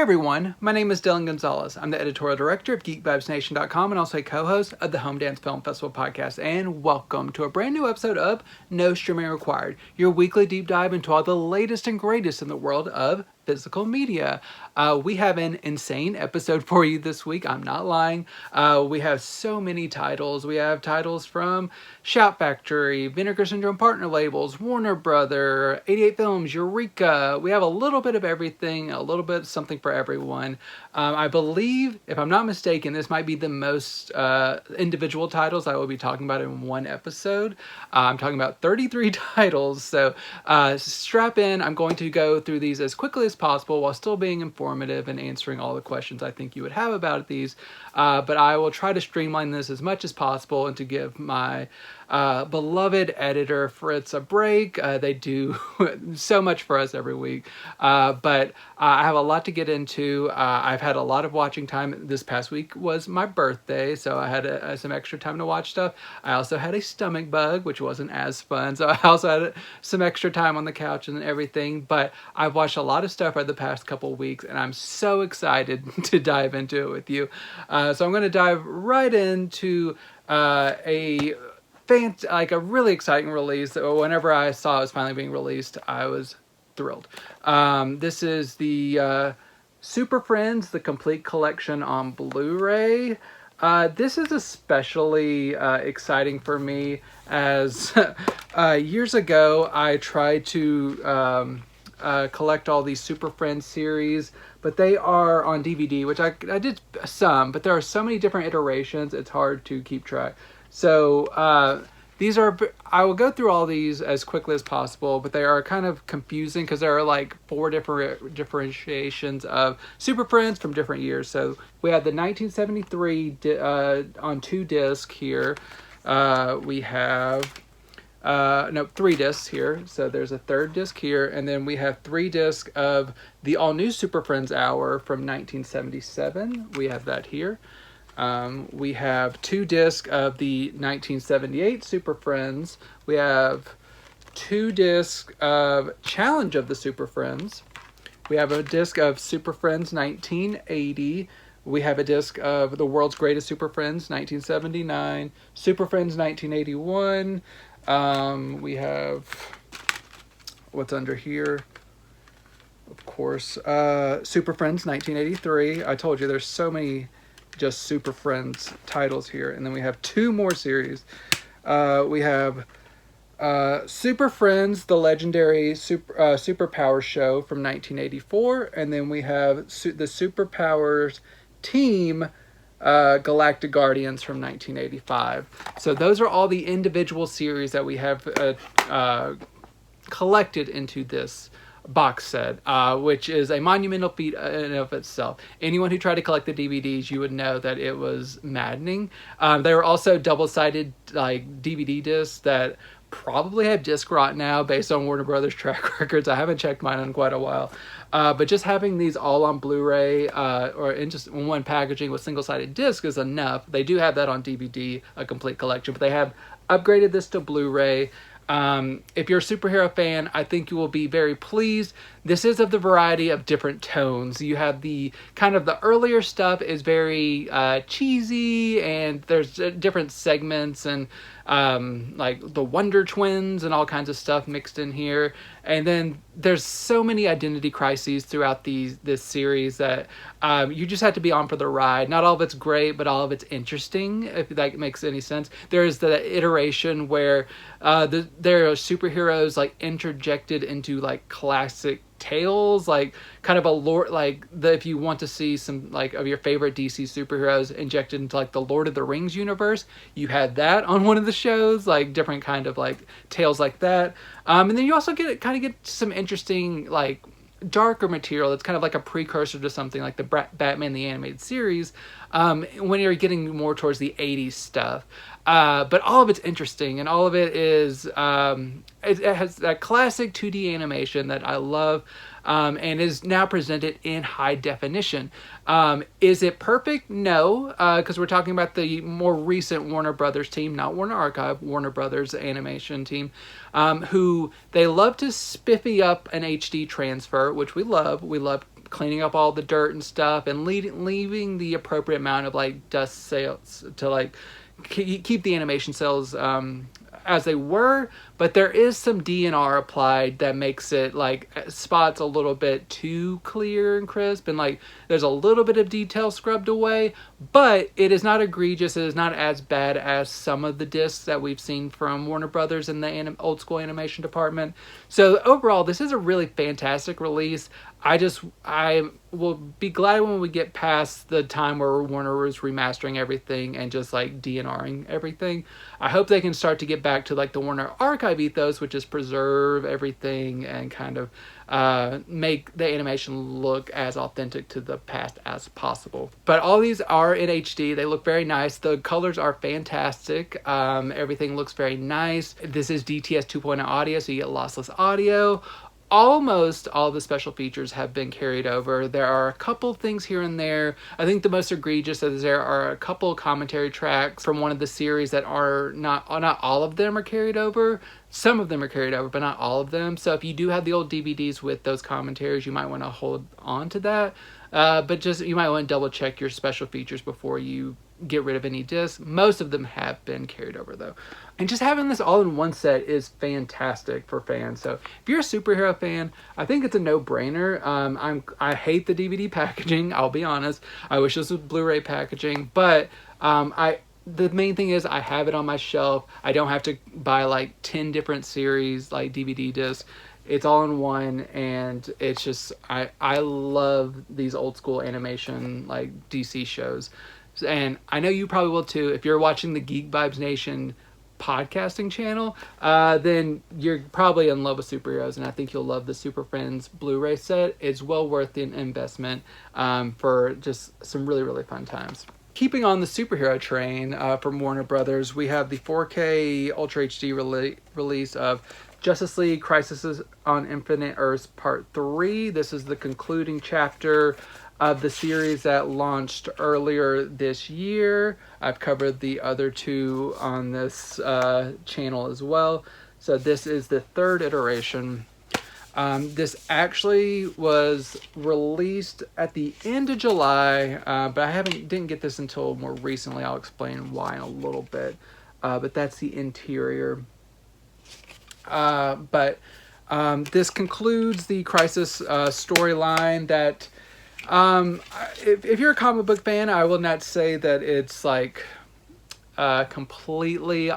everyone, my name is Dillon Gonzalez. I'm the editorial director of GeekVibesNation.com and also a co-host of the Home Dance Film Festival podcast. And welcome to a brand new episode of No Streaming Required, your weekly deep dive into all the latest and greatest in the world of physical media. We have an insane episode for you this week. I'm not lying. We have so many titles. We have titles from Shout Factory, Vinegar Syndrome partner labels, Warner Brother, 88 Films, Eureka. We have a little bit of everything, a little bit of something for everyone. I believe, if I'm not mistaken, this might be the most individual titles I will be talking about in one episode. I'm talking about 33 titles, so strap in. I'm going to go through these as quickly as possible while still being informative and answering all the questions I think you would have about these. But I will try to streamline this as much as possible and to give my beloved editor Fritz a break. They do so much for us every week. But I have a lot to get into. I've had a lot of watching time. This past week was my birthday, so I had some extra time to watch stuff. I also had a stomach bug, which wasn't as fun. So I also had some extra time on the couch and everything. But I've watched a lot of stuff over the past couple of weeks, and I'm so excited to dive into it with you. So I'm going to dive right into a really exciting release. Whenever I saw it was finally being released, I was thrilled. This is the Super Friends, the complete collection on Blu-ray. This is especially exciting for me as years ago I tried to collect all these Super Friends series, but they are on DVD, which I did some, but there are so many different iterations, it's hard to keep track. So I will go through all these as quickly as possible, but they are kind of confusing because there are like 4 different differentiations of Super Friends from different years. So we have the 1973 on 2 disc here. We have 3 discs here. So there's a 3rd disc here, and then we have 3 discs of the all-new Super Friends Hour from 1977. We have that here. We have 2 discs of the 1978 Super Friends. We have 2 discs of Challenge of the Super Friends. We have a disc of Super Friends 1980. We have a disc of The World's Greatest Super Friends 1979. Super Friends 1981. We have, what's under here? Of course, Super Friends 1983. I told you there's so many just Super Friends titles here. And then we have 2 more series. We have Super Friends, the legendary Superpowers show from 1984. And then we have the Superpowers team, Galactic Guardians from 1985. So those are all the individual series that we have collected into this box set, which is a monumental feat in and of itself. Anyone who tried to collect the DVDs, you would know that it was maddening. There were also double-sided DVD discs that probably have disc rot now based on Warner Brothers track records. I haven't checked mine in quite a while. But just having these all on Blu-ray or in just one packaging with single-sided disc is enough. They do have that on DVD, a complete collection, but they have upgraded this to Blu-ray. If you're a superhero fan, I think you will be very pleased. This is of the variety of different tones. You have the kind of the earlier stuff is very cheesy, and there's different segments and like the Wonder Twins and all kinds of stuff mixed in here. And then there's so many identity crises throughout this series that you just have to be on for the ride. Not all of it's great, but all of it's interesting, if that makes any sense. There's the iteration where there are superheroes like interjected into like classic tales, like kind of a lore, like if you want to see some like of your favorite DC superheroes injected into like the Lord of the Rings universe, you had that on one of the shows, like different kind of like tales like that. And then you also get some interesting like darker material that's kind of like a precursor to something like the Batman the Animated Series, when you're getting more towards the 80s stuff. But all of it's interesting, and all of it is it has that classic 2D animation that I love, and is now presented in high definition. Is it perfect? No, because we're talking about the more recent Warner Brothers team, not Warner Archive, Warner Brothers animation team, who they love to spiffy up an HD transfer, which we love. We love cleaning up all the dirt and stuff, and leaving the appropriate amount of like dust cells to like keep the animation cells as they were, but there is some DNR applied that makes it like spots a little bit too clear and crisp, and like there's a little bit of detail scrubbed away, but it is not egregious. It is not as bad as some of the discs that we've seen from Warner Brothers in the old school animation department. So overall, this is a really fantastic release. I will be glad when we get past the time where Warner is remastering everything and just like DNRing everything. I hope they can start to get back to like the Warner Archive ethos, which is preserve everything and kind of make the animation look as authentic to the past as possible. But all these are in HD. They look very nice. The colors are fantastic. Everything looks very nice. This is DTS 2.0 audio, so you get lossless audio. Almost all the special features have been carried over. There are a couple things here and there. I think the most egregious is there are a couple commentary tracks from one of the series that are not all of them are carried over. Some of them are carried over, but not all of them. So if you do have the old DVDs with those commentaries, you might want to hold on to that. But just you might want to double check your special features before you get rid of any discs. Most of them have been carried over though. And just having this all in one set is fantastic for fans. So if you're a superhero fan, I think it's a no-brainer. I hate the DVD packaging, I'll be honest. I wish this was Blu-ray packaging, but the main thing is I have it on my shelf. I don't have to buy like 10 different series like DVD discs. It's all in one, and it's just I love these old school animation like DC shows. And I know you probably will too. If you're watching the Geek Vibes Nation podcasting channel, then you're probably in love with superheroes, and I think you'll love the Super Friends Blu-ray set. It's well worth the investment for just some really, really fun times. Keeping on the superhero train from Warner Brothers, we have the 4K Ultra HD release of Justice League Crisis on Infinite Earths Part 3. This is the concluding chapter of the series that launched earlier this year. I've covered the other two on this channel as well. So this is the third iteration. This actually was released at the end of July, but I didn't get this until more recently. I'll explain why in a little bit. But that's the interior. But this concludes the Crisis storyline that if you're a comic book fan, I will not say that it's like completely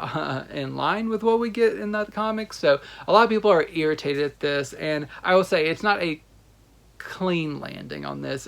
in line with what we get in the comics. So a lot of people are irritated at this, and I will say it's not a clean landing on this.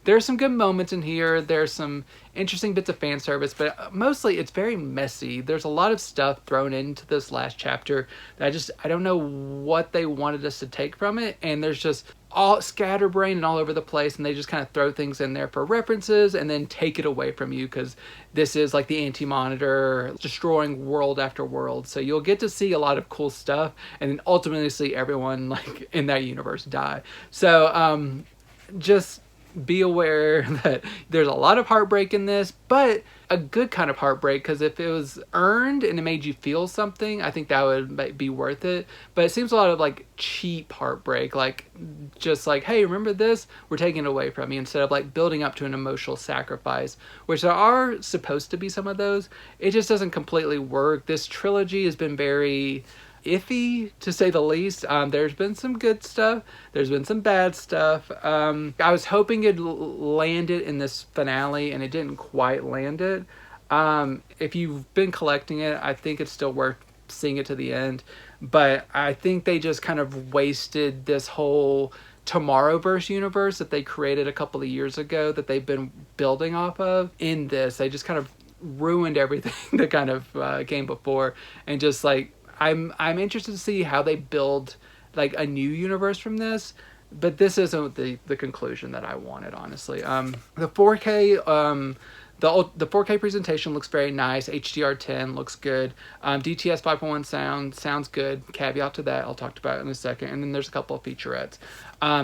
There's some good moments in here. There's some interesting bits of fan service, but mostly it's very messy. There's a lot of stuff thrown into this last chapter that I don't know what they wanted us to take from it, and there's just all scatterbrained and all over the place, and they just kind of throw things in there for references and then take it away from you because this is like the Anti-Monitor destroying world after world. So you'll get to see a lot of cool stuff and then ultimately see everyone like in that universe die. So just be aware that there's a lot of heartbreak in this, but a good kind of heartbreak, because if it was earned and it made you feel something, I think that would be worth it. But it seems a lot of like cheap heartbreak, like just like, hey, remember this? We're taking it away from you, instead of like building up to an emotional sacrifice, which there are supposed to be some of those. It just doesn't completely work. This trilogy has been very iffy, to say the least. There's been some good stuff, there's been some bad stuff. I was hoping it'd land it in this finale, and it didn't quite land it. If you've been collecting it, I think it's still worth seeing it to the end, but I think they just kind of wasted this whole Tomorrowverse universe that they created a couple of years ago that they've been building off of. In this, they just kind of ruined everything that kind of came before, and just like I'm interested to see how they build like a new universe from this, but this isn't the conclusion that I wanted, honestly. The 4K the 4K presentation looks very nice. HDR10 looks good. DTS 5.1 sounds good. Caveat to that, I'll talk about it in a second. And then there's a couple of featurettes.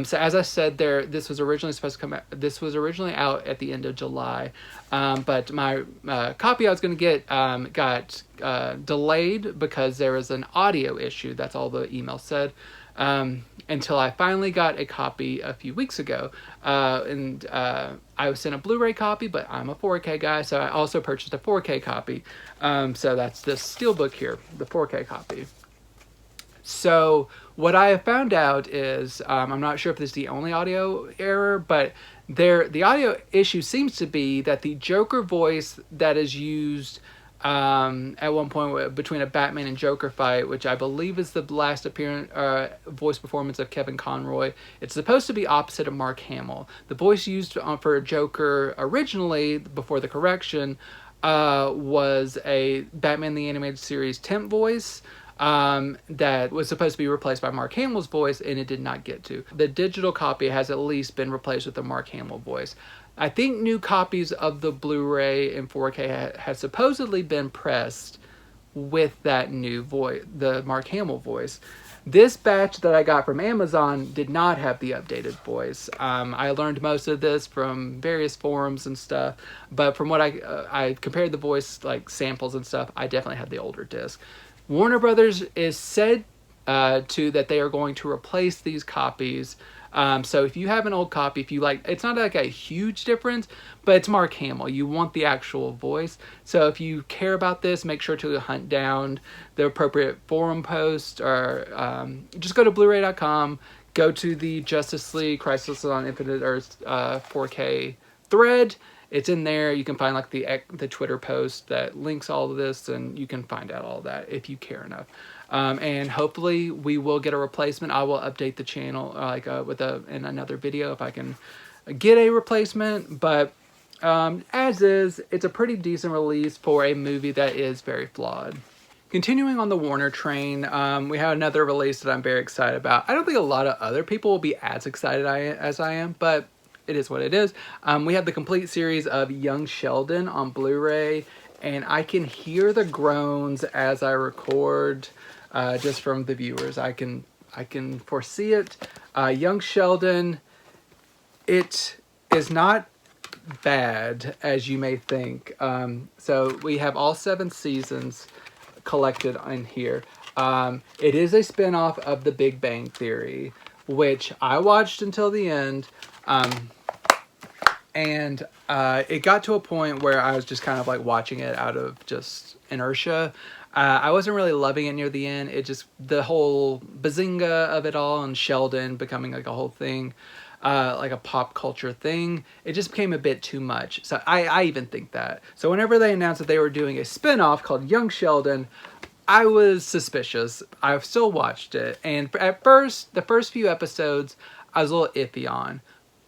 So as I said, this was originally supposed to come out. This was originally out at the end of July, but my copy I was going to get got delayed because there was an audio issue. That's all the email said. until I finally got a copy a few weeks ago. I was sent a Blu-ray copy, but I'm a 4K guy, so I also purchased a 4K copy. So that's this steelbook here, the 4K copy. So what I have found out is, I'm not sure if this is the only audio error, but the audio issue seems to be that the Joker voice that is used at one point between a Batman and Joker fight, which I believe is the last voice performance of Kevin Conroy, it's supposed to be opposite of Mark Hamill. The voice used for Joker originally, before the correction, was a Batman the Animated Series temp voice, that was supposed to be replaced by Mark Hamill's voice, and it did not get to. The digital copy has at least been replaced with the Mark Hamill voice. I think new copies of the Blu-ray in 4K have supposedly been pressed with that new voice, the Mark Hamill voice. This batch that I got from Amazon did not have the updated voice. I learned most of this from various forums and stuff, but from what I compared the voice like samples and stuff, I definitely had the older disc. Warner Brothers is said that they are going to replace these copies. So if you have an old copy, if you like, it's not like a huge difference, but it's Mark Hamill. You want the actual voice. So if you care about this, make sure to hunt down the appropriate forum post, or just go to Blu-ray.com, go to the Justice League Crisis on Infinite Earth 4K thread. It's in there. You can find like the Twitter post that links all of this, and you can find out all that if you care enough. And hopefully we will get a replacement. I will update the channel in another video if I can get a replacement. But as is, it's a pretty decent release for a movie that is very flawed. Continuing on the Warner train, we have another release that I'm very excited about. I don't think a lot of other people will be as excited as I am, but it is what it is. We have the complete series of Young Sheldon on Blu-ray, and I can hear the groans as I record, just from the viewers. I can foresee it. Young Sheldon, it is not bad as you may think. So we have all 7 seasons collected in here. It is a spin-off of The Big Bang Theory, which I watched until the end. And it got to a point where I was just kind of like watching it out of just inertia. I wasn't really loving it near the end. It just, the whole bazinga of it all and Sheldon becoming like a whole thing, like a pop culture thing, it just became a bit too much. So I even think that. So whenever they announced that they were doing a spin-off called Young Sheldon, I was suspicious. I've still watched it. And at first, the first few episodes, I was a little iffy on.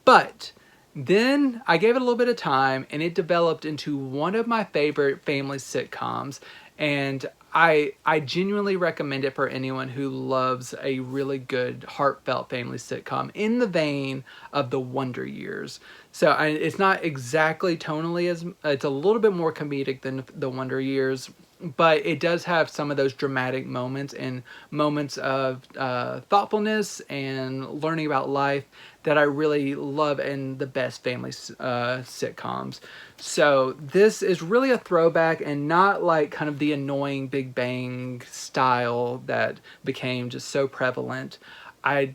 But then I gave it a little bit of time, and it developed into one of my favorite family sitcoms. And I genuinely recommend it for anyone who loves a really good, heartfelt family sitcom in the vein of The Wonder Years. So it's not exactly tonally it's a little bit more comedic than The Wonder Years, but it does have some of those dramatic moments and moments of thoughtfulness and learning about life that I really love in the best family sitcoms. So this is really a throwback and not like kind of the annoying Big Bang style that became just so prevalent. I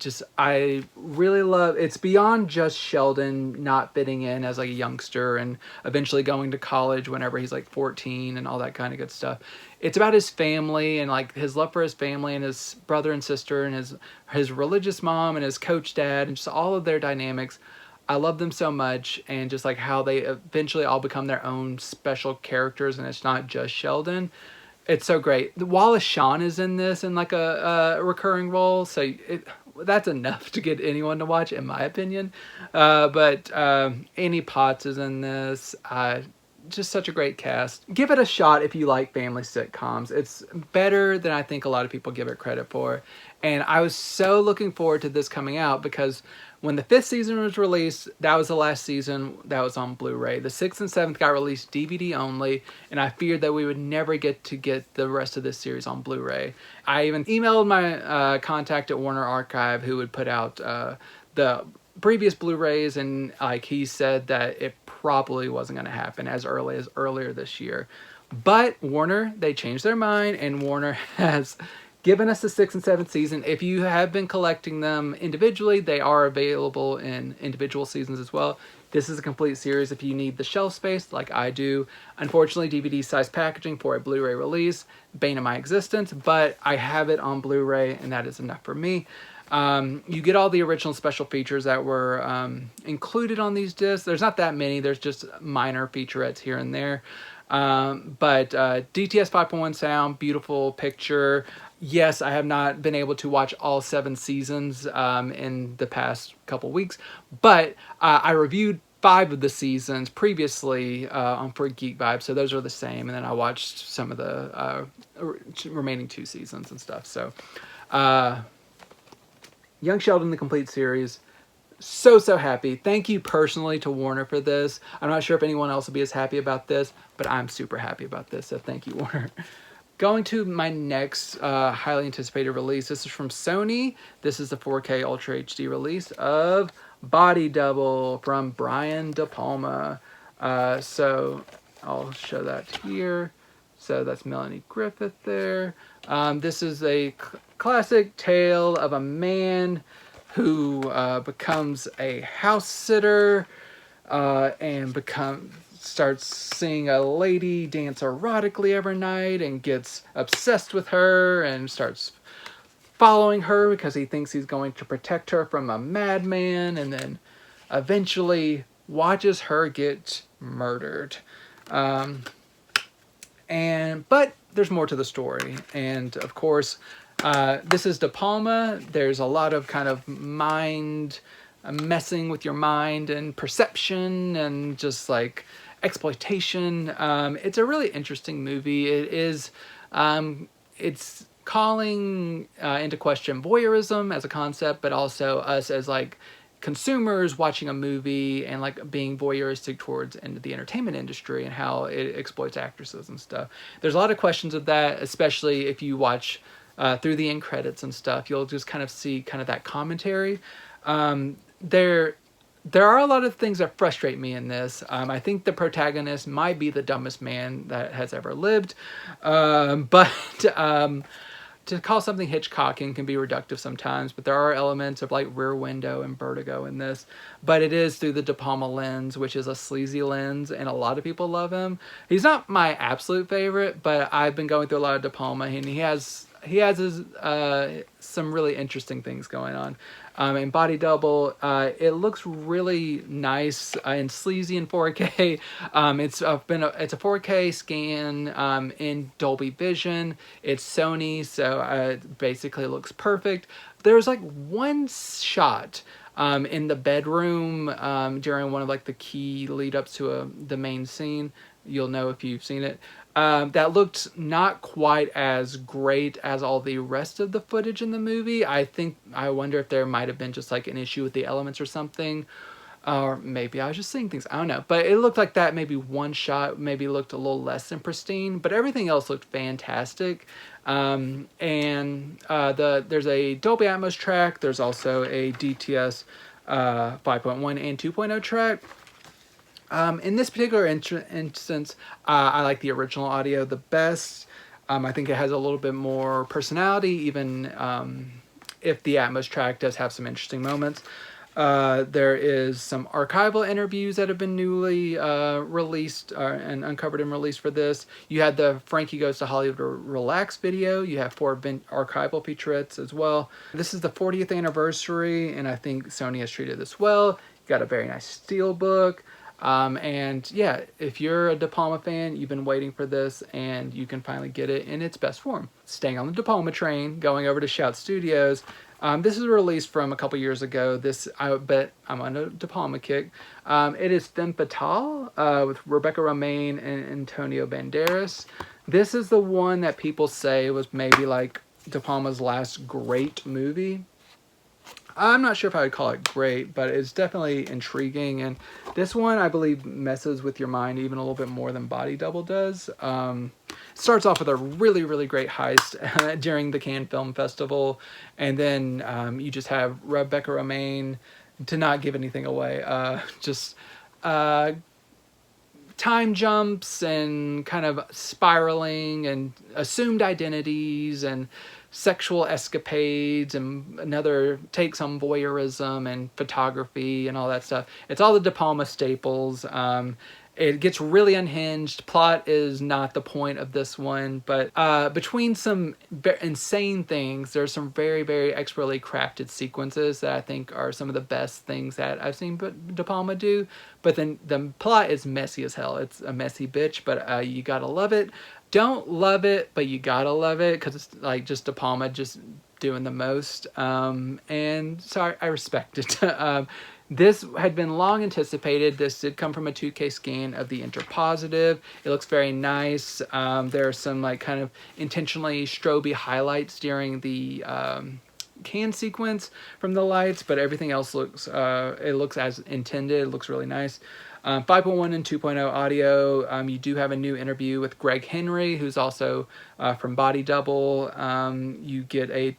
really love, it's beyond just Sheldon not fitting in as like a youngster and eventually going to college whenever he's like 14 and all that kind of good stuff. It's about his family and like his love for his family and his brother and sister and his religious mom and his coach dad and just all of their dynamics. I love them so much, and just like how they eventually all become their own special characters, and it's not just Sheldon. It's so great. Wallace Shawn is in this in like a recurring role, so that's enough to get anyone to watch, in my opinion. But Annie Potts is in this. Just such a great cast. Give it a shot if you like family sitcoms. It's better than I think a lot of people give it credit for. And I was so looking forward to this coming out because when the 5th season was released, that was the last season that was on Blu-ray. The 6th and 7th got released DVD only, and I feared that we would never get the rest of this series on Blu-ray. I even emailed my contact at Warner Archive who would put out the previous Blu-rays, and like he said that it probably wasn't going to happen as early as earlier this year. But Warner, they changed their mind, and Warner has given us the 6th and 7th season. If you have been collecting them individually, they are available in individual seasons as well. This is a complete series if you need the shelf space like I do. Unfortunately, DVD size packaging for a Blu-ray release, bane of my existence, but I have it on Blu-ray and that is enough for me. You get all the original special features that were included on these discs. There's not that many. There's just minor featurettes here and there. But DTS 5.1 sound, beautiful picture. Yes, I have not been able to watch all 7 seasons in the past couple weeks, but I reviewed 5 of the seasons previously for Geek Vibe, so those are the same. And then I watched some of the remaining 2 seasons and stuff. So, Young Sheldon, the complete series. So happy. Thank you personally to Warner for this. I'm not sure if anyone else will be as happy about this, but I'm super happy about this, so thank you, Warner. Going to my next highly anticipated release. This is from Sony. This is the 4K Ultra HD release of Body Double from Brian De Palma. So I'll show that here. So that's Melanie Griffith there. This is a classic tale of a man who becomes a house sitter and starts seeing a lady dance erotically every night and gets obsessed with her and starts following her because he thinks he's going to protect her from a madman, and then eventually watches her get murdered. But there's more to the story, and of course this is De Palma. There's a lot of kind of mind messing with your mind and perception and just like exploitation. It's a really interesting movie. It is it's calling into question voyeurism as a concept, but also us as like consumers watching a movie and like being voyeuristic towards the entertainment industry and how it exploits actresses and stuff. There's a lot of questions of that, especially if you watch through the end credits and stuff. You'll just kind of see kind of that commentary. There are a lot of things that frustrate me in this. I think the protagonist might be the dumbest man that has ever lived. But to call something Hitchcockian can be reductive sometimes, but there are elements of like Rear Window and Vertigo in this. But it is through the De Palma lens, which is a sleazy lens, and a lot of people love him. He's not my absolute favorite, but I've been going through a lot of De Palma, and he has his, some really interesting things going on. In Body Double, it looks really nice and sleazy in 4K. It's a 4K scan in Dolby Vision. It's Sony, so it basically looks perfect. There's like one shot in the bedroom during one of like the key lead ups to the main scene. You'll know if you've seen it. That looked not quite as great as all the rest of the footage in the movie. I wonder if there might have been just like an issue with the elements or something. Or maybe I was just seeing things. I don't know. But it looked like that maybe one shot maybe looked a little less than pristine. But everything else looked fantastic. There's a Dolby Atmos track. There's also a DTS 5.1 and 2.0 track. In this particular instance, I like the original audio the best. I think it has a little bit more personality, even if the Atmos track does have some interesting moments. There is some archival interviews that have been newly released and uncovered and released for this. You had the Frankie Goes to Hollywood Relax video. You have 4 archival featurettes as well. This is the 40th anniversary, and I think Sony has treated this well. You got a very nice steelbook. And yeah, if you're a De Palma fan, you've been waiting for this, and you can finally get it in its best form. Staying on the De Palma train, going over to Shout Studios. This is released from a couple years ago. I bet I'm on a De Palma kick. It is Femme Fatale with Rebecca Romijn and Antonio Banderas. This is the one that people say was maybe like De Palma's last great movie. I'm not sure if I would call it great, but it's definitely intriguing. And this one, I believe, messes with your mind even a little bit more than Body Double does. Starts off with a really, really great heist during the Cannes Film Festival. And then you just have Rebecca Romijn, to not give anything away, time jumps and kind of spiraling and assumed identities and sexual escapades and another takes on voyeurism and photography and all that stuff. It's all the De Palma staples. It gets really unhinged. Plot is not the point of this one, but between some insane things, there's some very, very expertly crafted sequences that I think are some of the best things that I've seen De Palma do. But then the plot is messy as hell. It's a messy bitch, but you gotta love it. Don't love it, but you gotta love it because it's like just De Palma just doing the most. And so I respect it. This had been long anticipated. This did come from a 2K scan of the interpositive. It looks very nice. There are some like kind of intentionally stroby highlights during the can sequence from the lights, but everything else looks it looks as intended. It looks really nice. 5.1 and 2.0 audio. You do have a new interview with Greg Henry, who's also from Body Double. You get a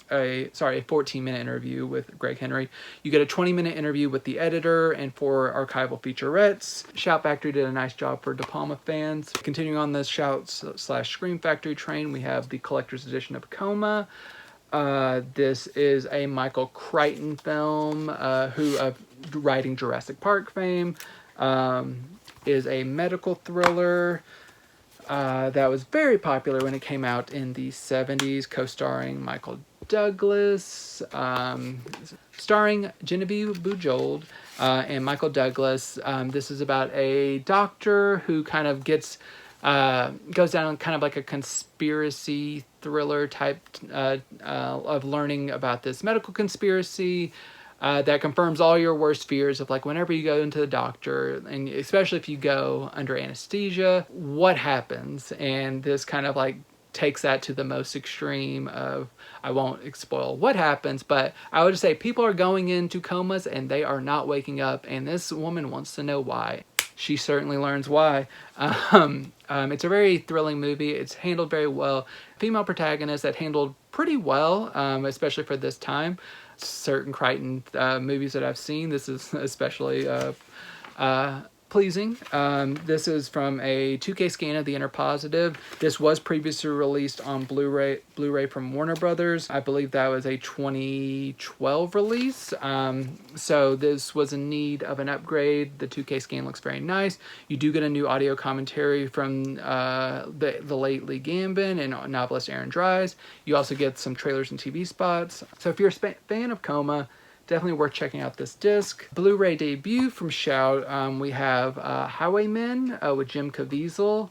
14-minute interview with Greg Henry. You get a 20-minute interview with the editor and 4 archival featurettes. Shout Factory did a nice job for De Palma fans. Continuing on this Shout/Scream Factory train, we have the collector's edition of Coma. This is a Michael Crichton film, who of writing Jurassic Park fame, is a medical thriller that was very popular when it came out in the 70s, co-starring Michael Douglas, starring Genevieve Bujold and Michael Douglas. This is about a doctor who kind of goes down kind of like a conspiracy thriller type of learning about this medical conspiracy that confirms all your worst fears of like whenever you go into the doctor, and especially if you go under anesthesia, what happens. And this kind of like takes that to the most extreme of, I won't spoil what happens, but I would just say people are going into comas and they are not waking up, and this woman wants to know why. She certainly learns why. It's a very thrilling movie. It's handled very well. Female protagonist that handled pretty well, especially for this time. Certain Crichton movies that I've seen, this is especially pleasing. This is from a 2K scan of the interpositive. This was previously released on Blu-ray from Warner Brothers. I believe that was a 2012 release. So this was in need of an upgrade. The 2K scan looks very nice. You do get a new audio commentary from the late Lee Gambin and novelist Aaron Dries. You also get some trailers and TV spots. So if you're a fan of Coma, definitely worth checking out this disc. Blu-ray debut from Shout. We have Highwaymen with Jim Caviezel.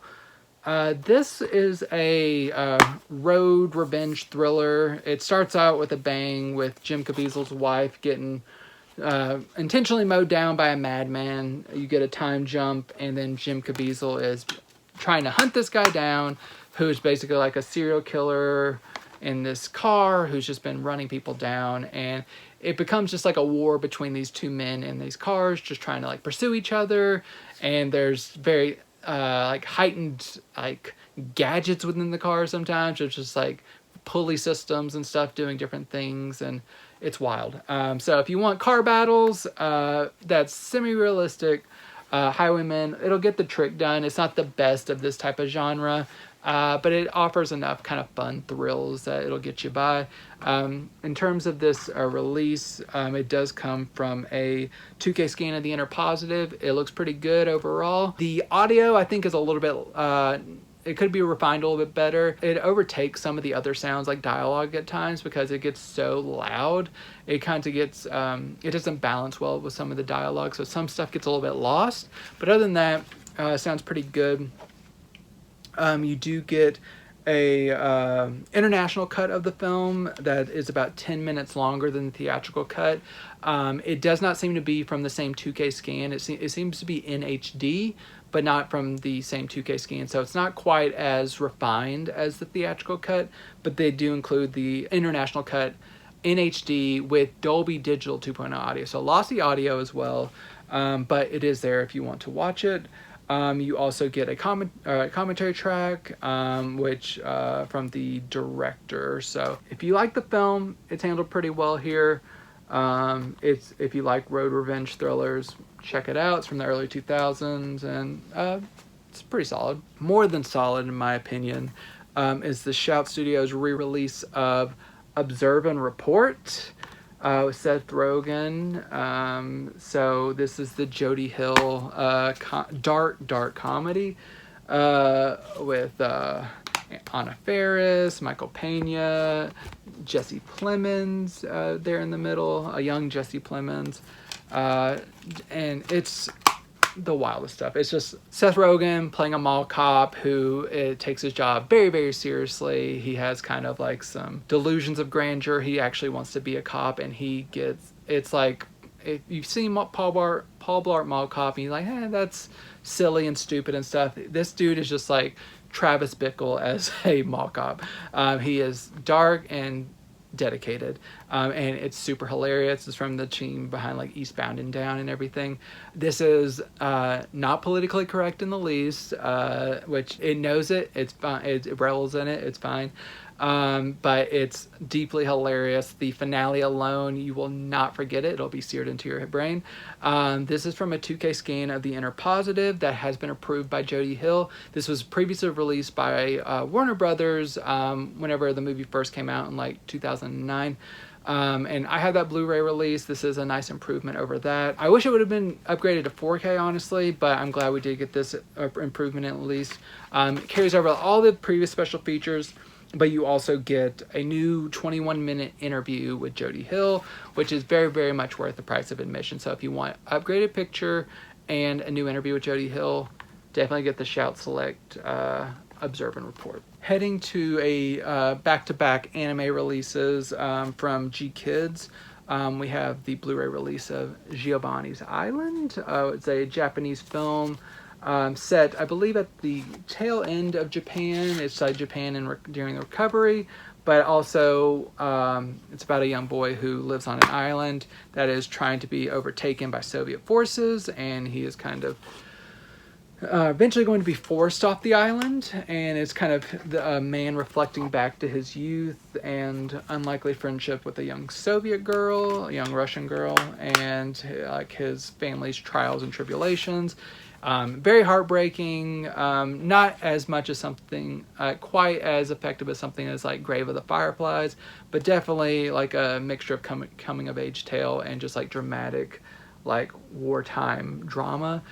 This is a road revenge thriller. It starts out with a bang with Jim Caviezel's wife getting intentionally mowed down by a madman. You get a time jump, and then Jim Caviezel is trying to hunt this guy down, who is basically like a serial killer in this car who's just been running people down, and it becomes just like a war between these two men in these cars, just trying to like pursue each other. And there's very like heightened like gadgets within the car sometimes. It's just like pulley systems and stuff doing different things, and it's wild. So if you want car battles that's semi-realistic, Highwaymen, it'll get the trick done. It's not the best of this type of genre, but it offers enough kind of fun thrills that it'll get you by. In terms of this release, it does come from a 2K scan of the interpositive. It looks pretty good overall. The audio, I think, is a little bit, it could be refined a little bit better. It overtakes some of the other sounds like dialogue at times because it gets so loud. It kind of gets, it doesn't balance well with some of the dialogue, so some stuff gets a little bit lost. But other than that, it sounds pretty good. You do get a international cut of the film that is about 10 minutes longer than the theatrical cut. It does not seem to be from the same 2K scan. It seems to be in HD, but not from the same 2K scan. So it's not quite as refined as the theatrical cut, but they do include the international cut in HD with Dolby Digital 2.0 audio. So lossy audio as well, but it is there if you want to watch it. You also get a commentary track, which from the director. So if you like the film, it's handled pretty well here. It's, if you like road revenge thrillers, check it out. It's from the early 2000s, and it's pretty solid. More than solid, in my opinion, is the Shout Studios re-release of Observe and Report with Seth Rogen. So this is the Jody Hill dark comedy with Anna Faris, Michael Pena, Jesse Plemons there in the middle, a young Jesse Plemons. And it's the wildest stuff. It's just Seth Rogen playing a mall cop who takes his job very, very seriously. He has kind of like some delusions of grandeur. He actually wants to be a cop, and he gets, it's like, if you've seen Paul Blart Mall Cop, and you're like, that's silly and stupid and stuff. This dude is just like Travis Bickle as a mall cop. He is dark and dedicated, and it's super hilarious. It's from the team behind like Eastbound and Down and everything. This is not politically correct in the least, which it knows it. It's fine. It revels in it. It's fine. But it's deeply hilarious. The finale alone, you will not forget it. It'll be seared into your brain. This is from a 2K scan of The Inner Positive that has been approved by Jody Hill. This was previously released by Warner Brothers whenever the movie first came out in like 2009. And I had that Blu-ray release. This is a nice improvement over that. I wish it would have been upgraded to 4K, honestly, but I'm glad we did get this improvement at least. It carries over all the previous special features, but you also get a new 21-minute interview with Jody Hill, which is very, very much worth the price of admission. So if you want upgraded picture and a new interview with Jody Hill, definitely get the Shout Select Observe and Report. Heading to a back-to-back anime releases from G-Kids. We have the Blu-ray release of Giovanni's Island. It's a Japanese film set, I believe, at the tail end of Japan. It's like Japan during the recovery, but also it's about a young boy who lives on an island that is trying to be overtaken by Soviet forces, and he is kind of eventually going to be forced off the island, and it's kind of the man reflecting back to his youth and unlikely friendship with a young Soviet girl, a young Russian girl, and like his family's trials and tribulations. Very heartbreaking, not as much as something quite as effective as something as like Grave of the Fireflies, but definitely like a mixture of coming of age tale and just like dramatic like wartime drama.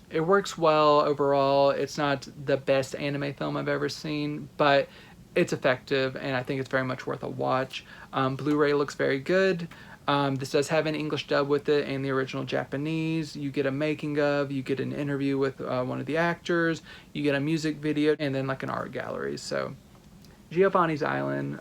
It works well overall. It's not the best anime film I've ever seen, but it's effective, and I think it's very much worth a watch. Blu-ray looks very good. This does have an English dub with it and the original Japanese. You get a making of, you get an interview with one of the actors, you get a music video, and then like an art gallery. So Giovanni's Island,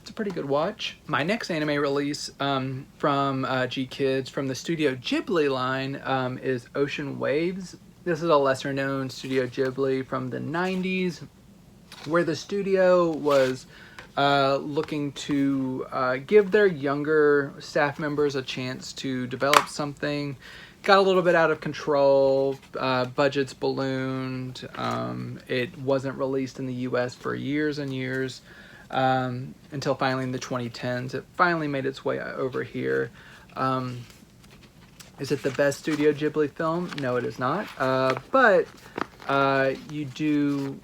it's a pretty good watch. My next anime release from G-Kids, from the Studio Ghibli line, is Ocean Waves. This is a lesser known Studio Ghibli from the 90s, where the studio was looking to give their younger staff members a chance to develop something. Got a little bit out of control, budgets ballooned, it wasn't released in the US for years and years, until finally in the 2010s it finally made its way over here. Is it the best Studio Ghibli film? No, it is not, but you do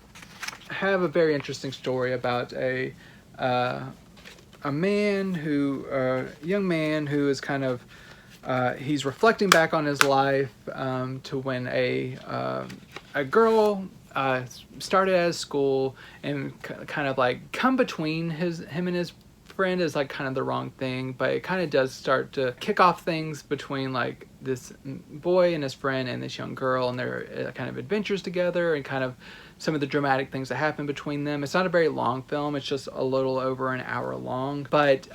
have a very interesting story about a man who, young man who is kind of, he's reflecting back on his life to when a girl started at his school and kind of like come between him and his friend is like kind of the wrong thing, but it kind of does start to kick off things between like this boy and his friend and this young girl and their kind of adventures together and kind of some of the dramatic things that happen between them. It's not a very long film. It's just a little over an hour long, but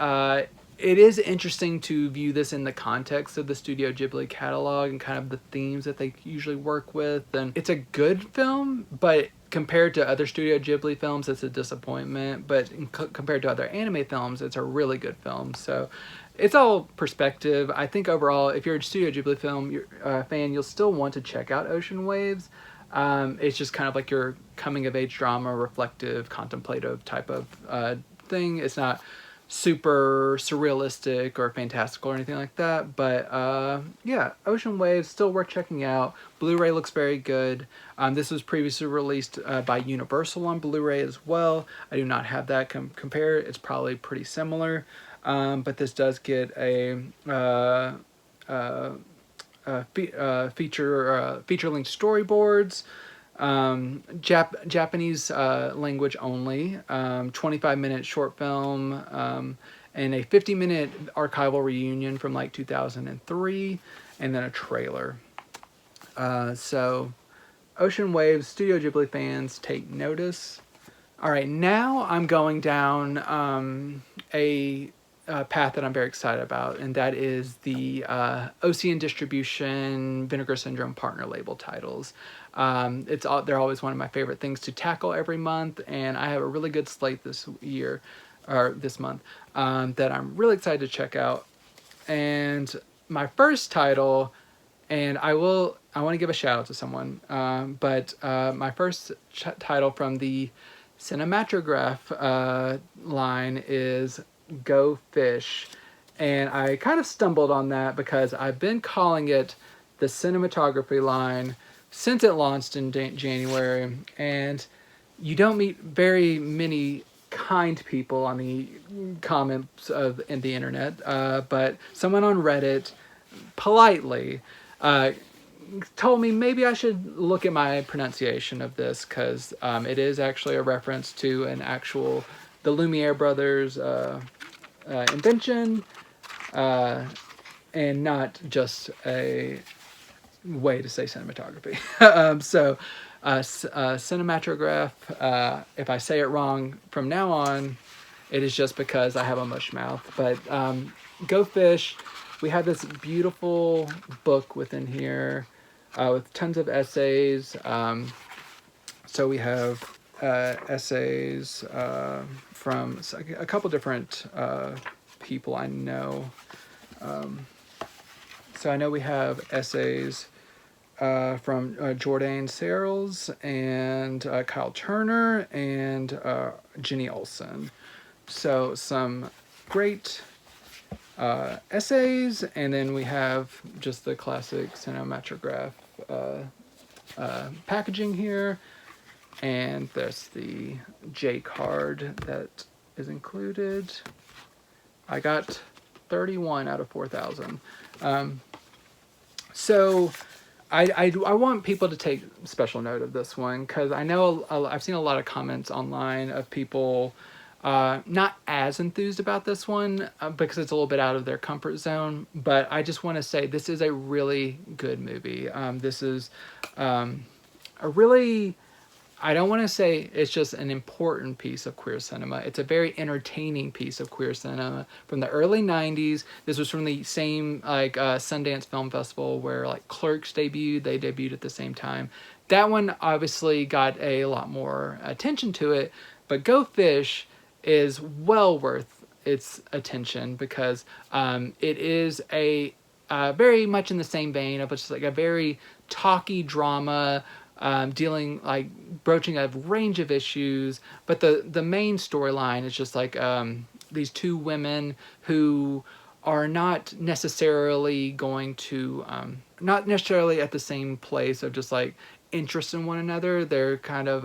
it is interesting to view this in the context of the Studio Ghibli catalog and kind of the themes that they usually work with. And it's a good film, but compared to other Studio Ghibli films, it's a disappointment. But compared to other anime films, it's a really good film. So it's all perspective. I think overall, if you're a Studio Ghibli film fan, you'll still want to check out Ocean Waves. It's just kind of like your coming of age drama, reflective, contemplative type of thing. It's not super surrealistic or fantastical or anything like that. But yeah, Ocean Waves, still worth checking out. Blu-ray looks very good. This was previously released by Universal on Blu-ray as well. I do not have that compare. It's probably pretty similar. But this does get a feature-length storyboards, Japanese language only, 25-minute short film, and a 50-minute archival reunion from like 2003, and then a trailer. So Ocean Waves, Studio Ghibli fans, take notice. All right, now I'm going down a path that I'm very excited about, and that is the Ocean Distribution Vinegar Syndrome partner label titles. They're always one of my favorite things to tackle every month, and I have a really good slate this year, or this month, that I'm really excited to check out. And my first title, and I want to give a shout out to someone, but my first title from the Cinematographe line is Go Fish, and I kind of stumbled on that because I've been calling it the Cinematography line since it launched in January, and you don't meet very many kind people on the comments in the internet, but someone on Reddit politely told me maybe I should look at my pronunciation of this, because it is actually a reference to the Lumiere brothers invention, and not just a way to say cinematography. So Cinematographe, if I say it wrong from now on, it is just because I have a mush mouth. But Go Fish, we have this beautiful book within here with tons of essays. So we have essays from a couple different people I know. So I know we have essays from Jordan Searles and Kyle Turner and Jenny Olson. So some great essays, and then we have just the classic Cinematographe packaging here, and there's the J card that is included. I got 31 out of 4,000. So I want people to take special note of this one, because I know I've seen a lot of comments online of people not as enthused about this one because it's a little bit out of their comfort zone. But I just want to say this is a really good movie. This is a really, I don't want to say it's just an important piece of queer cinema. It's a very entertaining piece of queer cinema from the early 90s. This was from the same Sundance Film Festival where like Clerks debuted. They debuted at the same time. That one obviously got a lot more attention to it, but Go Fish is well worth its attention because it is a very much in the same vein of just like a very talky drama, broaching a range of issues, but the main storyline is just like these two women who are not necessarily going to not necessarily at the same place of just like interest in one another. They're kind of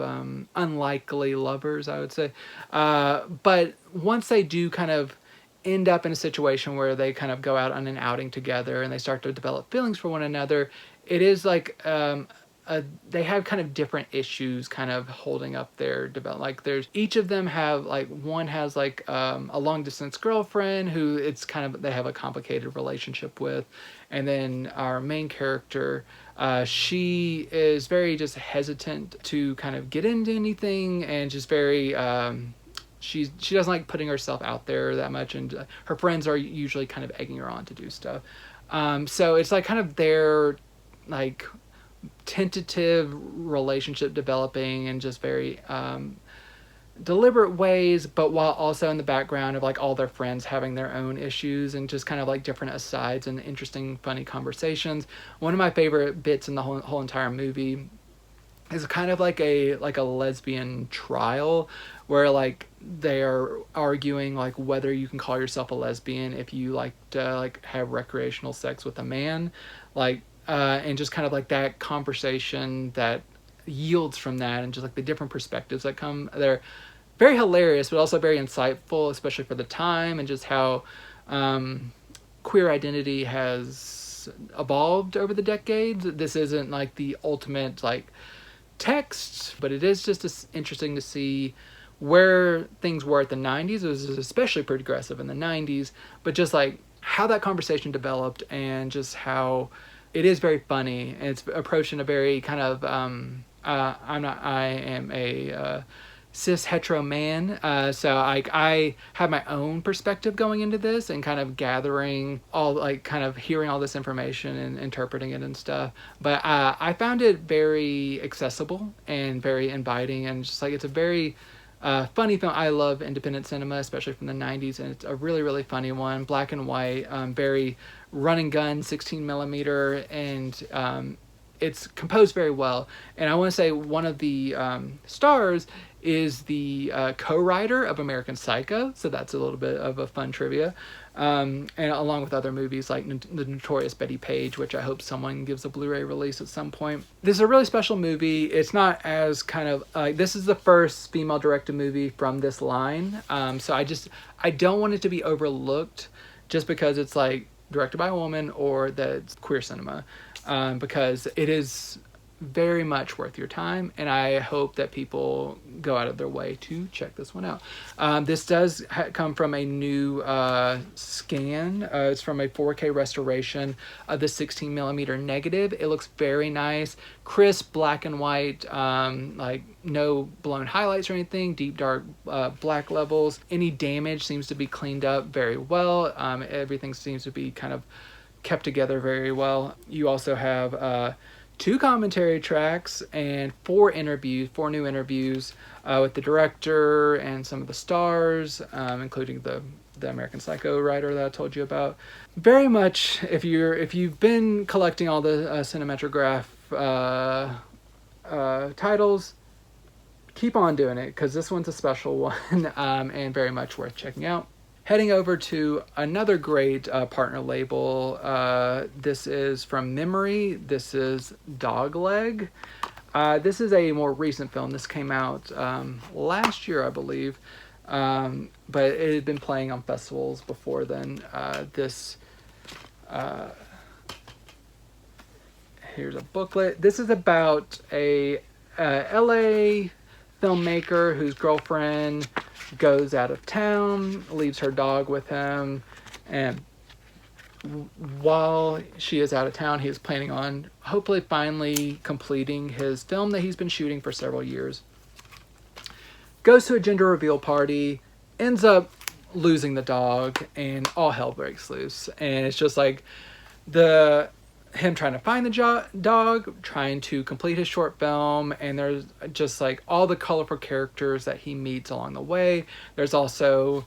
unlikely lovers, I would say, but once they do kind of end up in a situation where they kind of go out on an outing together and they start to develop feelings for one another, it is like they have kind of different issues kind of holding up their development. Like there's each of them have like, one has like a long distance girlfriend who it's kind of, they have a complicated relationship with. And then our main character, she is very just hesitant to kind of get into anything, and just very, she doesn't like putting herself out there that much, and her friends are usually kind of egging her on to do stuff. So it's like kind of their like tentative relationship developing in just very deliberate ways, but while also in the background of like all their friends having their own issues and just kind of like different asides and interesting funny conversations. One of my favorite bits in the whole entire movie is kind of like a lesbian trial, where like they are arguing like whether you can call yourself a lesbian if you like to like have recreational sex with a man, like and just kind of like that conversation that yields from that, and just like the different perspectives that come. They're very hilarious, but also very insightful, especially for the time, and just how queer identity has evolved over the decades. This isn't like the ultimate like text, but it is just interesting to see where things were at the 90s. It was especially progressive in the 90s, but just like how that conversation developed, and just how it is very funny, and it's approached in a very kind of I am a cis hetero man, so I have my own perspective going into this, and kind of gathering all, like kind of hearing all this information and interpreting it and stuff. But I found it very accessible and very inviting, and just like it's a very funny film. I love independent cinema, especially from the 90s, and it's a really, really funny one. Black and white, very run and gun, 16 millimeter, and it's composed very well. And I want to say one of the stars is the co-writer of American Psycho, so that's a little bit of a fun trivia. And along with other movies like the Notorious Betty Page, which I hope someone gives a Blu-ray release at some point. This is a really special movie. It's not as kind of this is the first female-directed movie from this line, so I don't want it to be overlooked just because it's like directed by a woman or that it's queer cinema, because it is very much worth your time, and I hope that people go out of their way to check this one out. This does come from a new scan. It's from a 4K restoration of the 16 millimeter negative. It looks very nice, crisp, black and white, like no blown highlights or anything, deep dark black levels. Any damage seems to be cleaned up very well. Everything seems to be kind of kept together very well. You also have 2 commentary tracks and 4 new interviews with the director and some of the stars, including the American Psycho writer that I told you about. Very much, if you've been collecting all the Cinematographe titles, keep on doing it, because this one's a special one, and very much worth checking out. Heading over to another great partner label. This is from Memory. This is Dogleg. This is a more recent film. This came out last year, I believe, but it had been playing on festivals before then. Here's a booklet. This is about a LA filmmaker whose girlfriend goes out of town, leaves her dog with him, and while she is out of town, he is planning on hopefully finally completing his film that he's been shooting for several years. Goes to a gender reveal party, ends up losing the dog, and all hell breaks loose. And it's just like him trying to find the dog, trying to complete his short film, and there's just like all the colorful characters that he meets along the way. There's also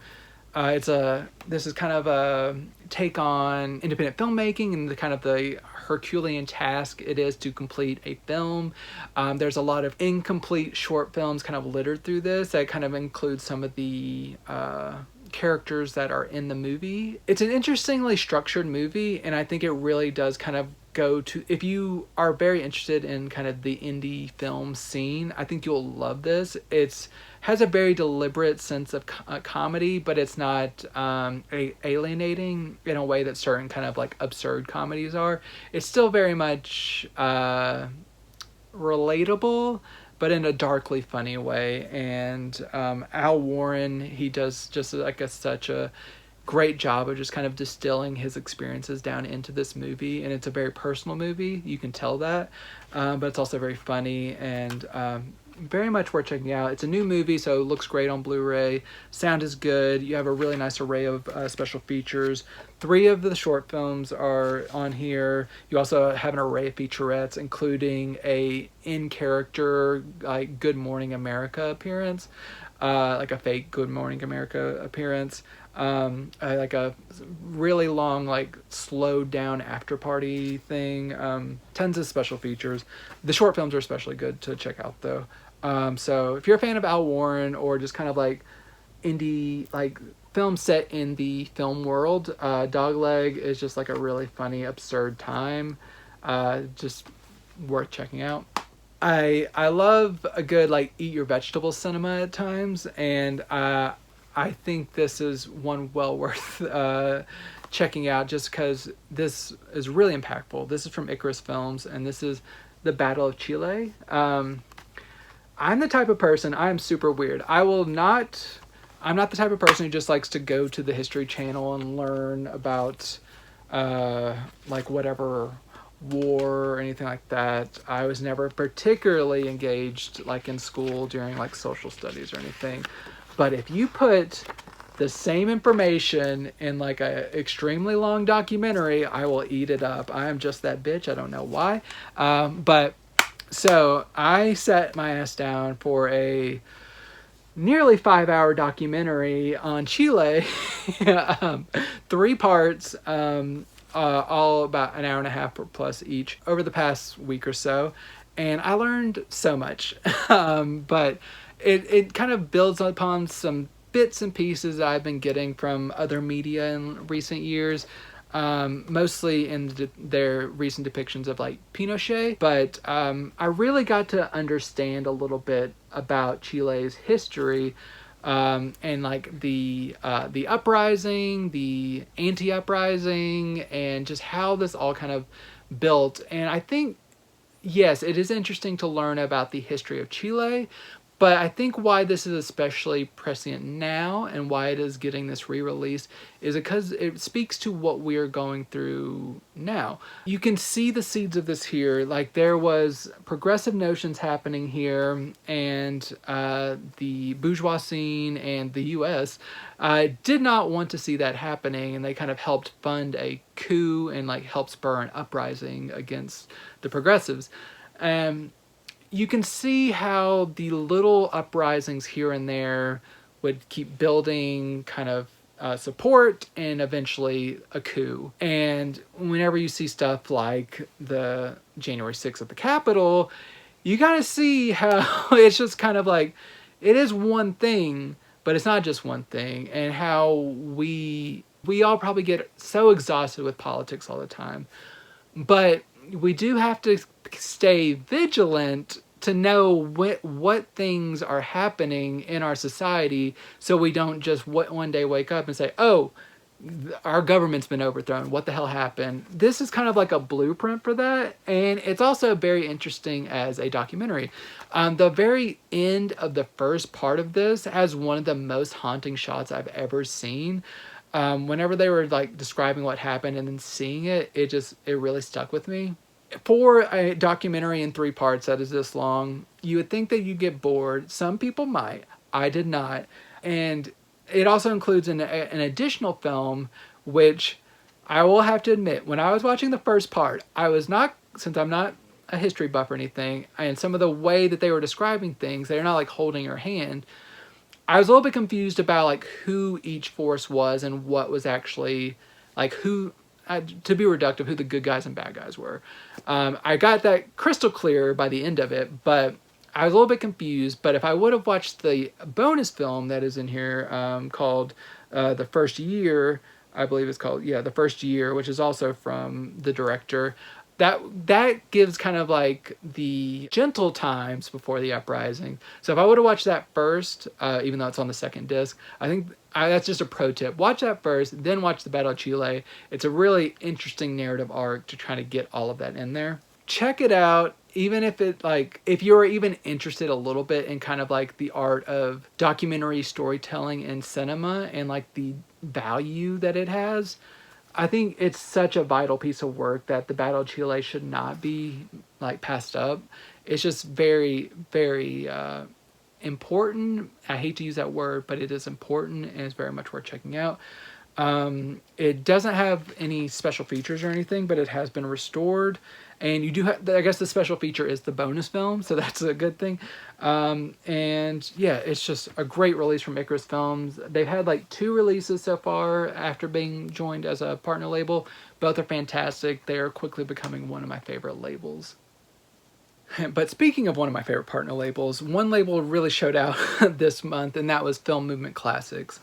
this is kind of a take on independent filmmaking and the kind of the Herculean task it is to complete a film. There's a lot of incomplete short films kind of littered through this that kind of include some of the characters that are in the movie. It's an interestingly structured movie, and I think it really does kind of go to, if you are very interested in kind of the indie film scene, I think you'll love this. Has a very deliberate sense of comedy, but it's not alienating in a way that certain kind of like absurd comedies are. It's still very much relatable, but in a darkly funny way. And Al Warren, he does just like such a great job of just kind of distilling his experiences down into this movie, and it's a very personal movie, you can tell that, but it's also very funny and very much worth checking out. It's a new movie, so it looks great on Blu-ray. Sound is good. You have a really nice array of special features. 3 of the short films are on here. You also have an array of featurettes, including a in-character like Good Morning America appearance. like a fake Good Morning America appearance. Like a really long, like slowed down after party thing. Tons of special features. The short films are especially good to check out though. So if you're a fan of Al Warren or just kind of like indie like film set in the film world, Dogleg is just like a really funny, absurd time. Just worth checking out. I love a good like eat your vegetables cinema at times, and I think this is one well worth checking out just because this is really impactful. This is from Icarus Films, and this is the Battle of Chile. I'm the type of person, I'm super weird. I'm not the type of person who just likes to go to the History Channel and learn about like whatever war or anything like that. I was never particularly engaged like in school during like social studies or anything. But if you put the same information in like a extremely long documentary, I will eat it up. I am just that bitch. I don't know why. But so I set my ass down for a nearly 5-hour documentary on Chile, 3 parts, all about an hour and a half plus each over the past week or so. And I learned so much, but it kind of builds upon some bits and pieces that I've been getting from other media in recent years, mostly in their recent depictions of like Pinochet. But I really got to understand a little bit about Chile's history, and like the uprising, the anti-uprising, and just how this all kind of built. And I think, yes, it is interesting to learn about the history of Chile, but I think why this is especially prescient now and why it is getting this re-release is because it speaks to what we're going through now. You can see the seeds of this here. Like there was progressive notions happening here, and the bourgeois scene and the US did not want to see that happening, and they kind of helped fund a coup and like help spur an uprising against the progressives. You can see how the little uprisings here and there would keep building kind of support and eventually a coup. And whenever you see stuff like the January 6th at the Capitol, you gotta see how it's just kind of like, it is one thing, but it's not just one thing, and how we all probably get so exhausted with politics all the time. But we do have to stay vigilant to know what things are happening in our society, so we don't just one day wake up and say, oh, our government's been overthrown. What the hell happened? This is kind of like a blueprint for that, and it's also very interesting as a documentary. The very end of the first part of this has one of the most haunting shots I've ever seen. Whenever they were like describing what happened and then seeing it, it really stuck with me. For a documentary in 3 parts that is this long, you would think that you get bored. Some people might. I did not. And it also includes an additional film, which I will have to admit, when I was watching the first part, I was not, since I'm not a history buff or anything, and some of the way that they were describing things, they're not like holding your hand. I was a little bit confused about like who each force was and what was actually like who, to be reductive, who the good guys and bad guys were. I got that crystal clear by the end of it, but I was a little bit confused. But if I would have watched the bonus film that is in here, called The First Year, I believe it's called, yeah, The First Year, which is also from the director, that gives kind of like the gentle times before the uprising. So if I would have watched that first, even though it's on the second disc, I think that's just a pro tip. Watch that first, then watch the Battle of Chile. It's a really interesting narrative arc to try to get all of that in there. Check it out, even if if you're even interested a little bit in kind of like the art of documentary storytelling in cinema and like the value that it has. I think it's such a vital piece of work that the Battle of Chile should not be like passed up. It's just very, very important. I hate to use that word, but it is important and it's very much worth checking out. It doesn't have any special features or anything, but it has been restored. And you do have, I guess the special feature is the bonus film, so that's a good thing. And yeah, it's just a great release from Icarus Films. They've had like 2 releases so far after being joined as a partner label. Both are fantastic. They are quickly becoming one of my favorite labels. But speaking of one of my favorite partner labels, one label really showed out this month, and that was Film Movement Classics.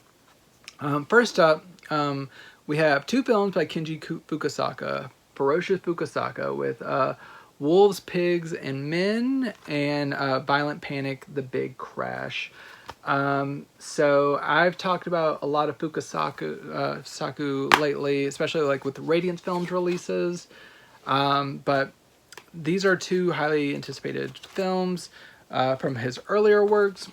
First up, we have 2 films by Kinji Fukasaku, Ferocious Fukasaku, with Wolves, Pigs, and Men, and Violent Panic, The Big Crash. So I've talked about a lot of Fukasaku lately, especially like with Radiance Films releases. But these are 2 highly anticipated films from his earlier works.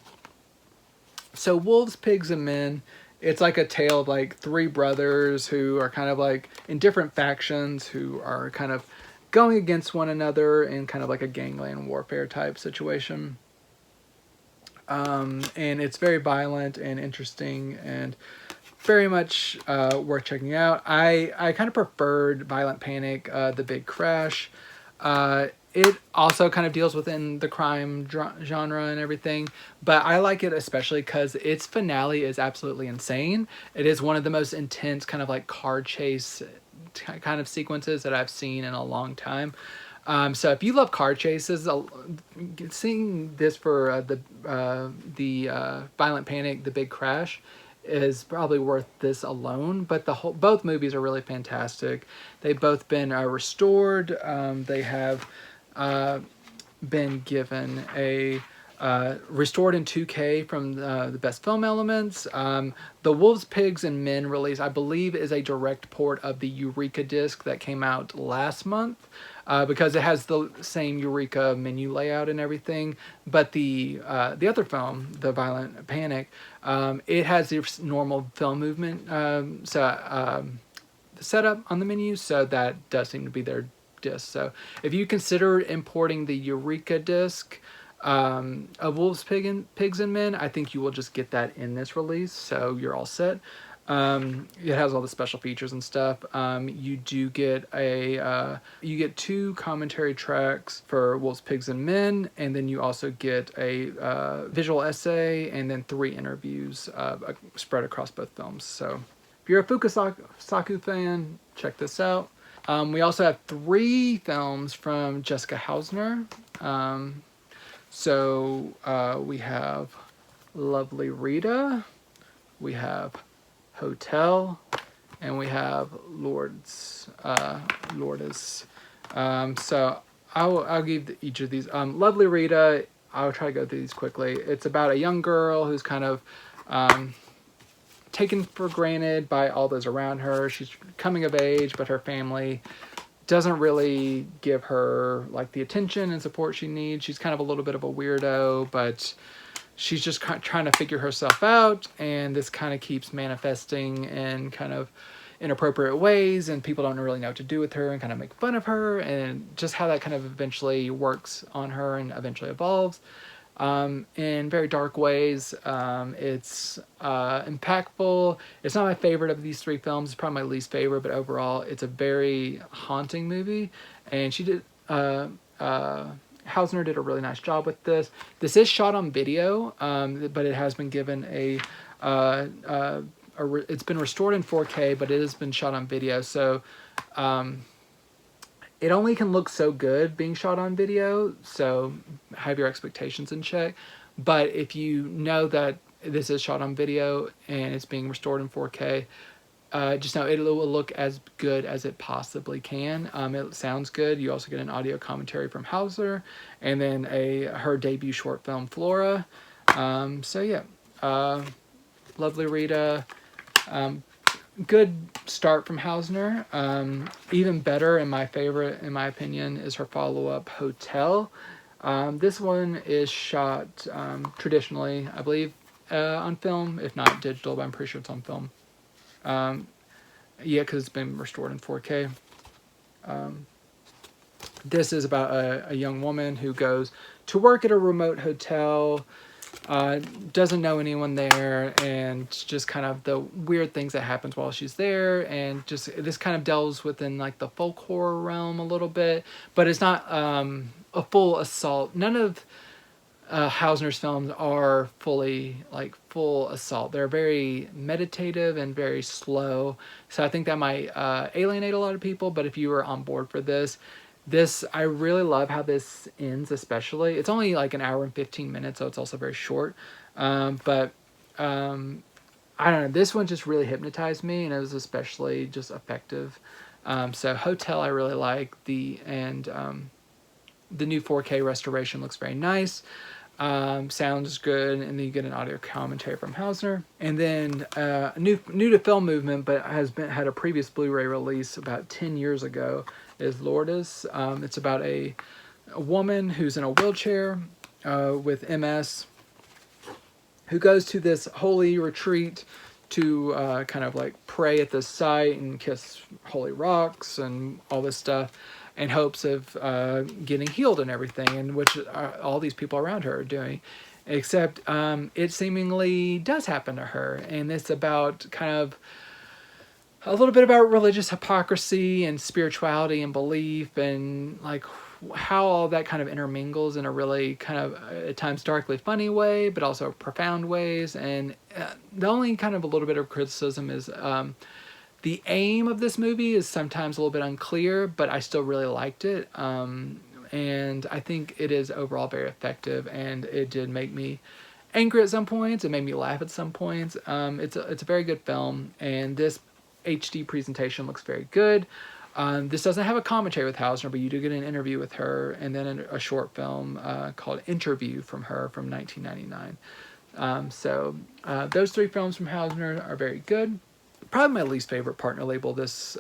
So Wolves, Pigs, and Men, it's like a tale of like 3 brothers who are kind of like in different factions, who are kind of going against one another in kind of like a gangland warfare type situation. And it's very violent and interesting and very much worth checking out. I kind of preferred Violent Panic, The Big Crash. It also kind of deals within the crime genre and everything, but I like it especially because its finale is absolutely insane. It is one of the most intense kind of like car chase kind of sequences that I've seen in a long time. So if you love car chases, seeing this for the Violent Panic, The Big Crash, is probably worth this alone. But both movies are really fantastic. They've both been restored. They have been given a restored in 2K from the Best Film Elements. The Wolves, Pigs, and Men release, I believe, is a direct port of the Eureka disc that came out last month, because it has the same Eureka menu layout and everything. But the other film, The Violent Panic, it has the normal film movement setup on the menu, so that does seem to be their disc. So if you consider importing the Eureka disc of Wolves, Pigs, and Men, I think you will just get that in this release, so you're all set. It has all the special features and stuff. You do get you get 2 commentary tracks for Wolves, Pigs, and Men, and then you also get a visual essay and then 3 interviews spread across both films. So if you're a Fukasaku fan, check this out. We also have 3 films from Jessica Hausner. So we have Lovely Rita, we have Hotel, and we have Lourdes. So I'll give each of these. Lovely Rita, I'll try to go through these quickly. It's about a young girl who's kind of taken for granted by all those around her. She's coming of age, but her family doesn't really give her like the attention and support she needs. She's kind of a little bit of a weirdo, but she's just trying to figure herself out, and this kind of keeps manifesting in kind of inappropriate ways, and people don't really know what to do with her and kind of make fun of her, and just how that kind of eventually works on her and eventually evolves in very dark ways. It's impactful. It's not my favorite of these 3 films. It's probably my least favorite, but overall it's a very haunting movie, and she did Hausner did a really nice job with this. This is shot on video, but it has been given it's been restored in 4K, but it has been shot on video. So it only can look so good being shot on video, so have your expectations in check. But if you know that this is shot on video and it's being restored in 4K, just know it will look as good as it possibly can. It sounds good. You also get an audio commentary from Hausner, and then her debut short film, Flora. So yeah, Lovely Rita. Good start from Hausner. Even better, in my opinion, is her follow-up, Hotel. This one is shot traditionally, I believe, on film, if not digital, but I'm pretty sure it's on film. Yeah, because it's been restored in 4K. This is about a young woman who goes to work at a remote hotel. doesn't know anyone there, and just kind of the weird things that happens while she's there, and just this kind of delves within like the folk horror realm a little bit, but it's not a full assault. None of Hausner's films are fully like full assault. They're very meditative and very slow, so I think that might alienate a lot of people. But if you were on board for this, I really love how this ends. Especially, it's only like an hour and 15 minutes, so it's also very short. But I don't know. This one just really hypnotized me, and it was especially just effective. So Hotel, I really like the new 4K restoration looks very nice. Sounds good, and then you get an audio commentary from Hausner. And then new to film movement, but had a previous Blu-ray release about 10 years ago, is Lourdes. It's about a woman who's in a wheelchair with MS, who goes to this holy retreat to kind of like pray at this site and kiss holy rocks and all this stuff, in hopes of getting healed and everything, and which all these people around her are doing. Except it seemingly does happen to her, and it's about kind of a little bit about religious hypocrisy and spirituality and belief, and like how all that kind of intermingles in a really kind of at times darkly funny way, but also profound ways. And the only kind of a little bit of criticism is the aim of this movie is sometimes a little bit unclear, but I still really liked it. And I think it is overall very effective, and it did make me angry at some points. It made me laugh at some points. It's a very good film, and this HD presentation looks very good. This doesn't have a commentary with Hausner, but you do get an interview with her, and then a short film called Interview from her from 1999. So those three films from Hausner are very good. Probably my least favorite partner label this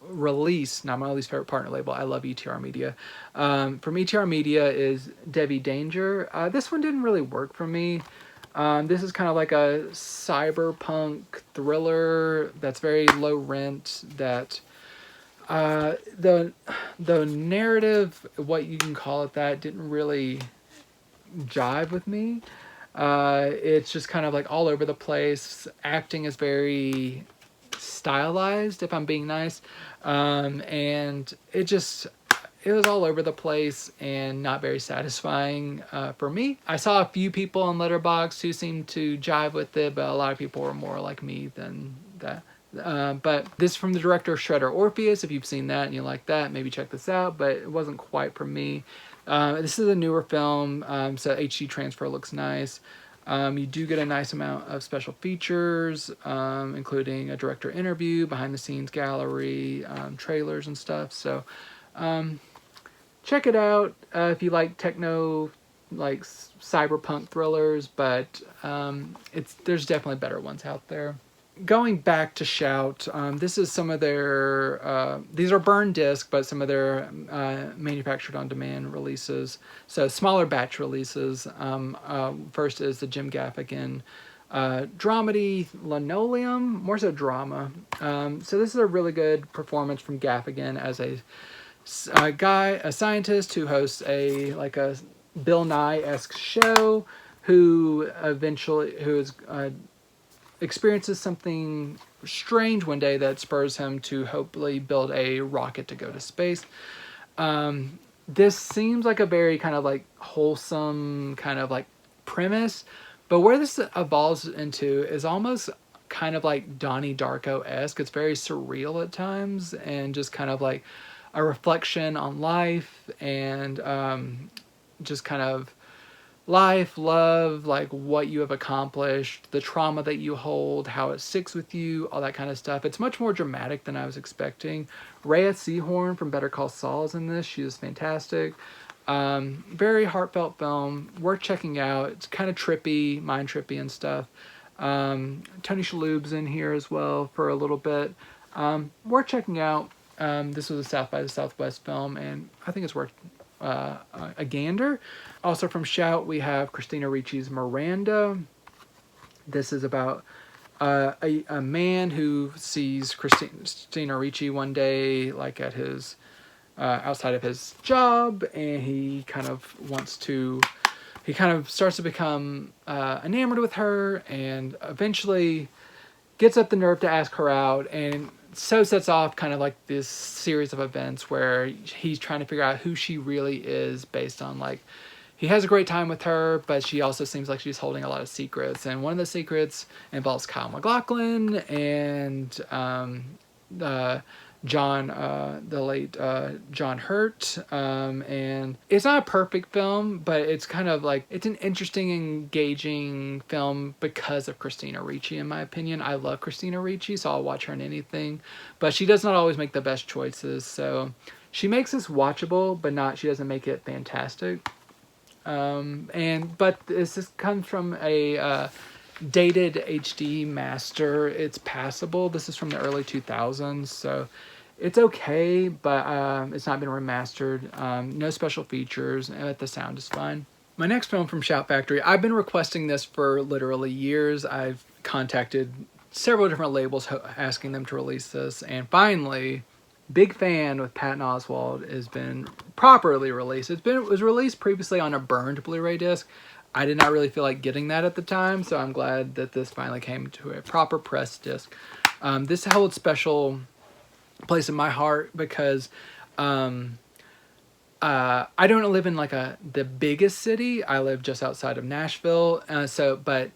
release, not my least favorite partner label. I love ETR Media. From ETR Media is Devi Danger. This one didn't really work for me. This is kind of like a cyberpunk thriller that's very low rent. That the narrative, what you can call it, that didn't really jive with me. It's just kind of like all over the place. Acting is very stylized, if I'm being nice. And it was all over the place and not very satisfying for me. I saw a few people on Letterboxd who seemed to jive with it, but a lot of people were more like me than that. But this is from the director of Shredder Orpheus. If you've seen that and you like that, maybe check this out, but it wasn't quite for me. This is a newer film, so HD transfer looks nice. You do get a nice amount of special features, including a director interview, behind the scenes gallery, trailers and stuff. So check it out if you like techno, like cyberpunk thrillers, but there's definitely better ones out there. Going back to Shout, this is some of their, these are burn disc, but some of their manufactured on demand releases. So smaller batch releases. First is the Jim Gaffigan dramedy Linoleum, more so drama. So this is a really good performance from Gaffigan as a scientist who hosts a Bill Nye-esque show, who experiences something strange one day that spurs him to hopefully build a rocket to go to space. This seems like a very kind of like wholesome kind of like premise, but where this evolves into is almost kind of like Donnie Darko-esque. It's very surreal at times, and just kind of like a reflection on life, and just kind of life, love, like what you have accomplished, the trauma that you hold, how it sticks with you, all that kind of stuff. It's much more dramatic than I was expecting. Rhea Seehorn from Better Call Saul is in this. She is fantastic. Very heartfelt film, worth checking out. It's kind of trippy, mind trippy and stuff. Tony Shalhoub's in here as well for a little bit. Worth checking out. This was a South by the Southwest film, and I think it's worth a gander. Also from Shout, we have Christina Ricci's Miranda. This is about a man who sees Christina Ricci one day, like at his outside of his job, and he kind of wants to he kind of starts to become enamored with her, and eventually gets up the nerve to ask her out, and so sets off kind of like this series of events where he's trying to figure out who she really is based on like, he has a great time with her, but she also seems like she's holding a lot of secrets, and one of the secrets involves Kyle MacLachlan and John, the late John Hurt, and it's not a perfect film, but it's kind of like, it's an interesting, engaging film because of Christina Ricci, in my opinion. I love Christina Ricci, so I'll watch her in anything, but she does not always make the best choices, so she makes this watchable, but she doesn't make it fantastic. But this comes from a dated HD master. It's passable. This is from the early 2000s, so it's okay, but it's not been remastered. No special features, and the sound is fine. My next film from Shout Factory, I've been requesting this for literally years. I've contacted several different labels asking them to release this, and finally, Big Fan with Patton Oswalt has been properly released. It was released previously on a burned Blu-ray disc. I did not really feel like getting that at the time, so I'm glad that this finally came to a proper press disc. This holds special place in my heart because I don't live in like the biggest city. I live just outside of Nashville, but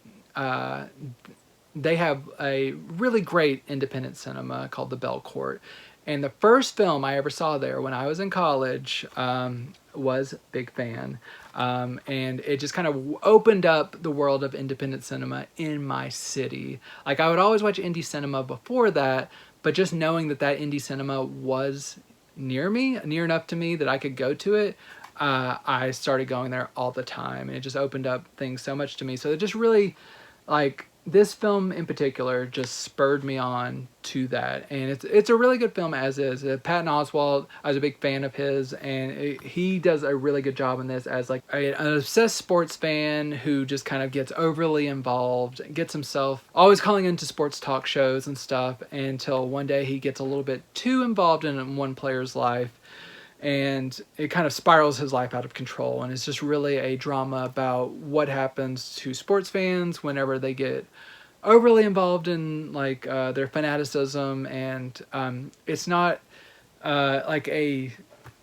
they have a really great independent cinema called the Bell Court. And the first film I ever saw there when I was in college was Big Fan. And it just kind of opened up the world of independent cinema in my city. Like, I would always watch indie cinema before that, but just knowing that indie cinema was near enough to me that I could go to it, I started going there all the time. And it just opened up things so much to me. So it just really, like, this film in particular just spurred me on to that, and it's a really good film as is. Patton Oswalt, I was a big fan of his, and he does a really good job in this as like an obsessed sports fan who just kind of gets overly involved, gets himself always calling into sports talk shows and stuff, until one day he gets a little bit too involved in one player's life, and it kind of spirals his life out of control. And it's just really a drama about what happens to sports fans whenever they get overly involved in like their fanaticism. And it's not like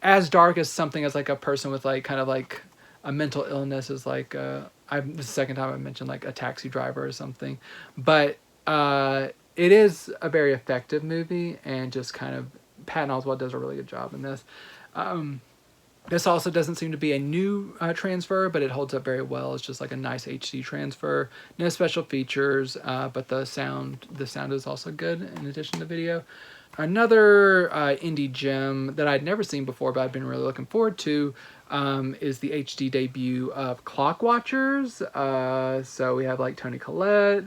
as dark as something as like a person with like kind of like a mental illness is like this is the second time I mentioned like a taxi driver or something, but it is a very effective movie, and just kind of Patton Oswalt does a really good job in this. This also doesn't seem to be a new transfer, but it holds up very well. It's just like a nice HD transfer. No special features, but the sound is also good in addition to video. Another indie gem that I'd never seen before, but I've been really looking forward to, is the HD debut of Clockwatchers. So we have like Toni Collette,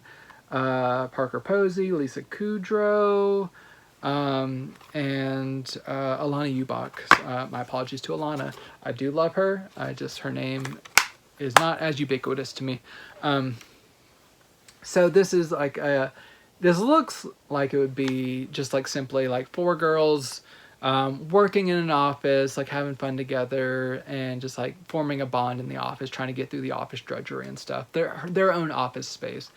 Parker Posey, Lisa Kudrow, and Alana Ubach. My apologies to Alana. I do love her. Her name is not as ubiquitous to me. So this is like this looks like it would be just like simply like four girls working in an office, like having fun together, and just like forming a bond in the office, trying to get through the office drudgery and stuff. Their own office space.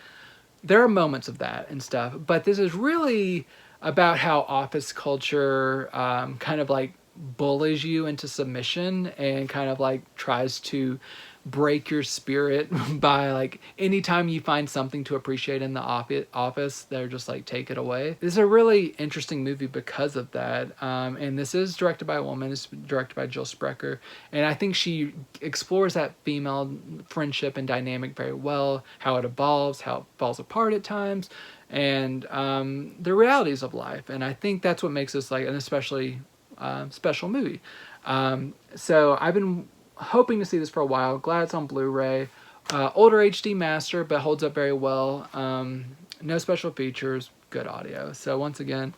There are moments of that and stuff, but this is really about how office culture kind of like bullies you into submission, and kind of like tries to break your spirit by like anytime you find something to appreciate in the office, they're just like, take it away. This is a really interesting movie because of that, and this is directed by a woman. It's directed by Jill Sprecher, and I think she explores that female friendship and dynamic very well, how it evolves, how it falls apart at times, and the realities of life. And I think that's what makes this like an especially special movie. So I've been hoping to see this for a while. Glad it's on Blu-ray. Older HD master, but holds up very well. No special features, good audio. So once again,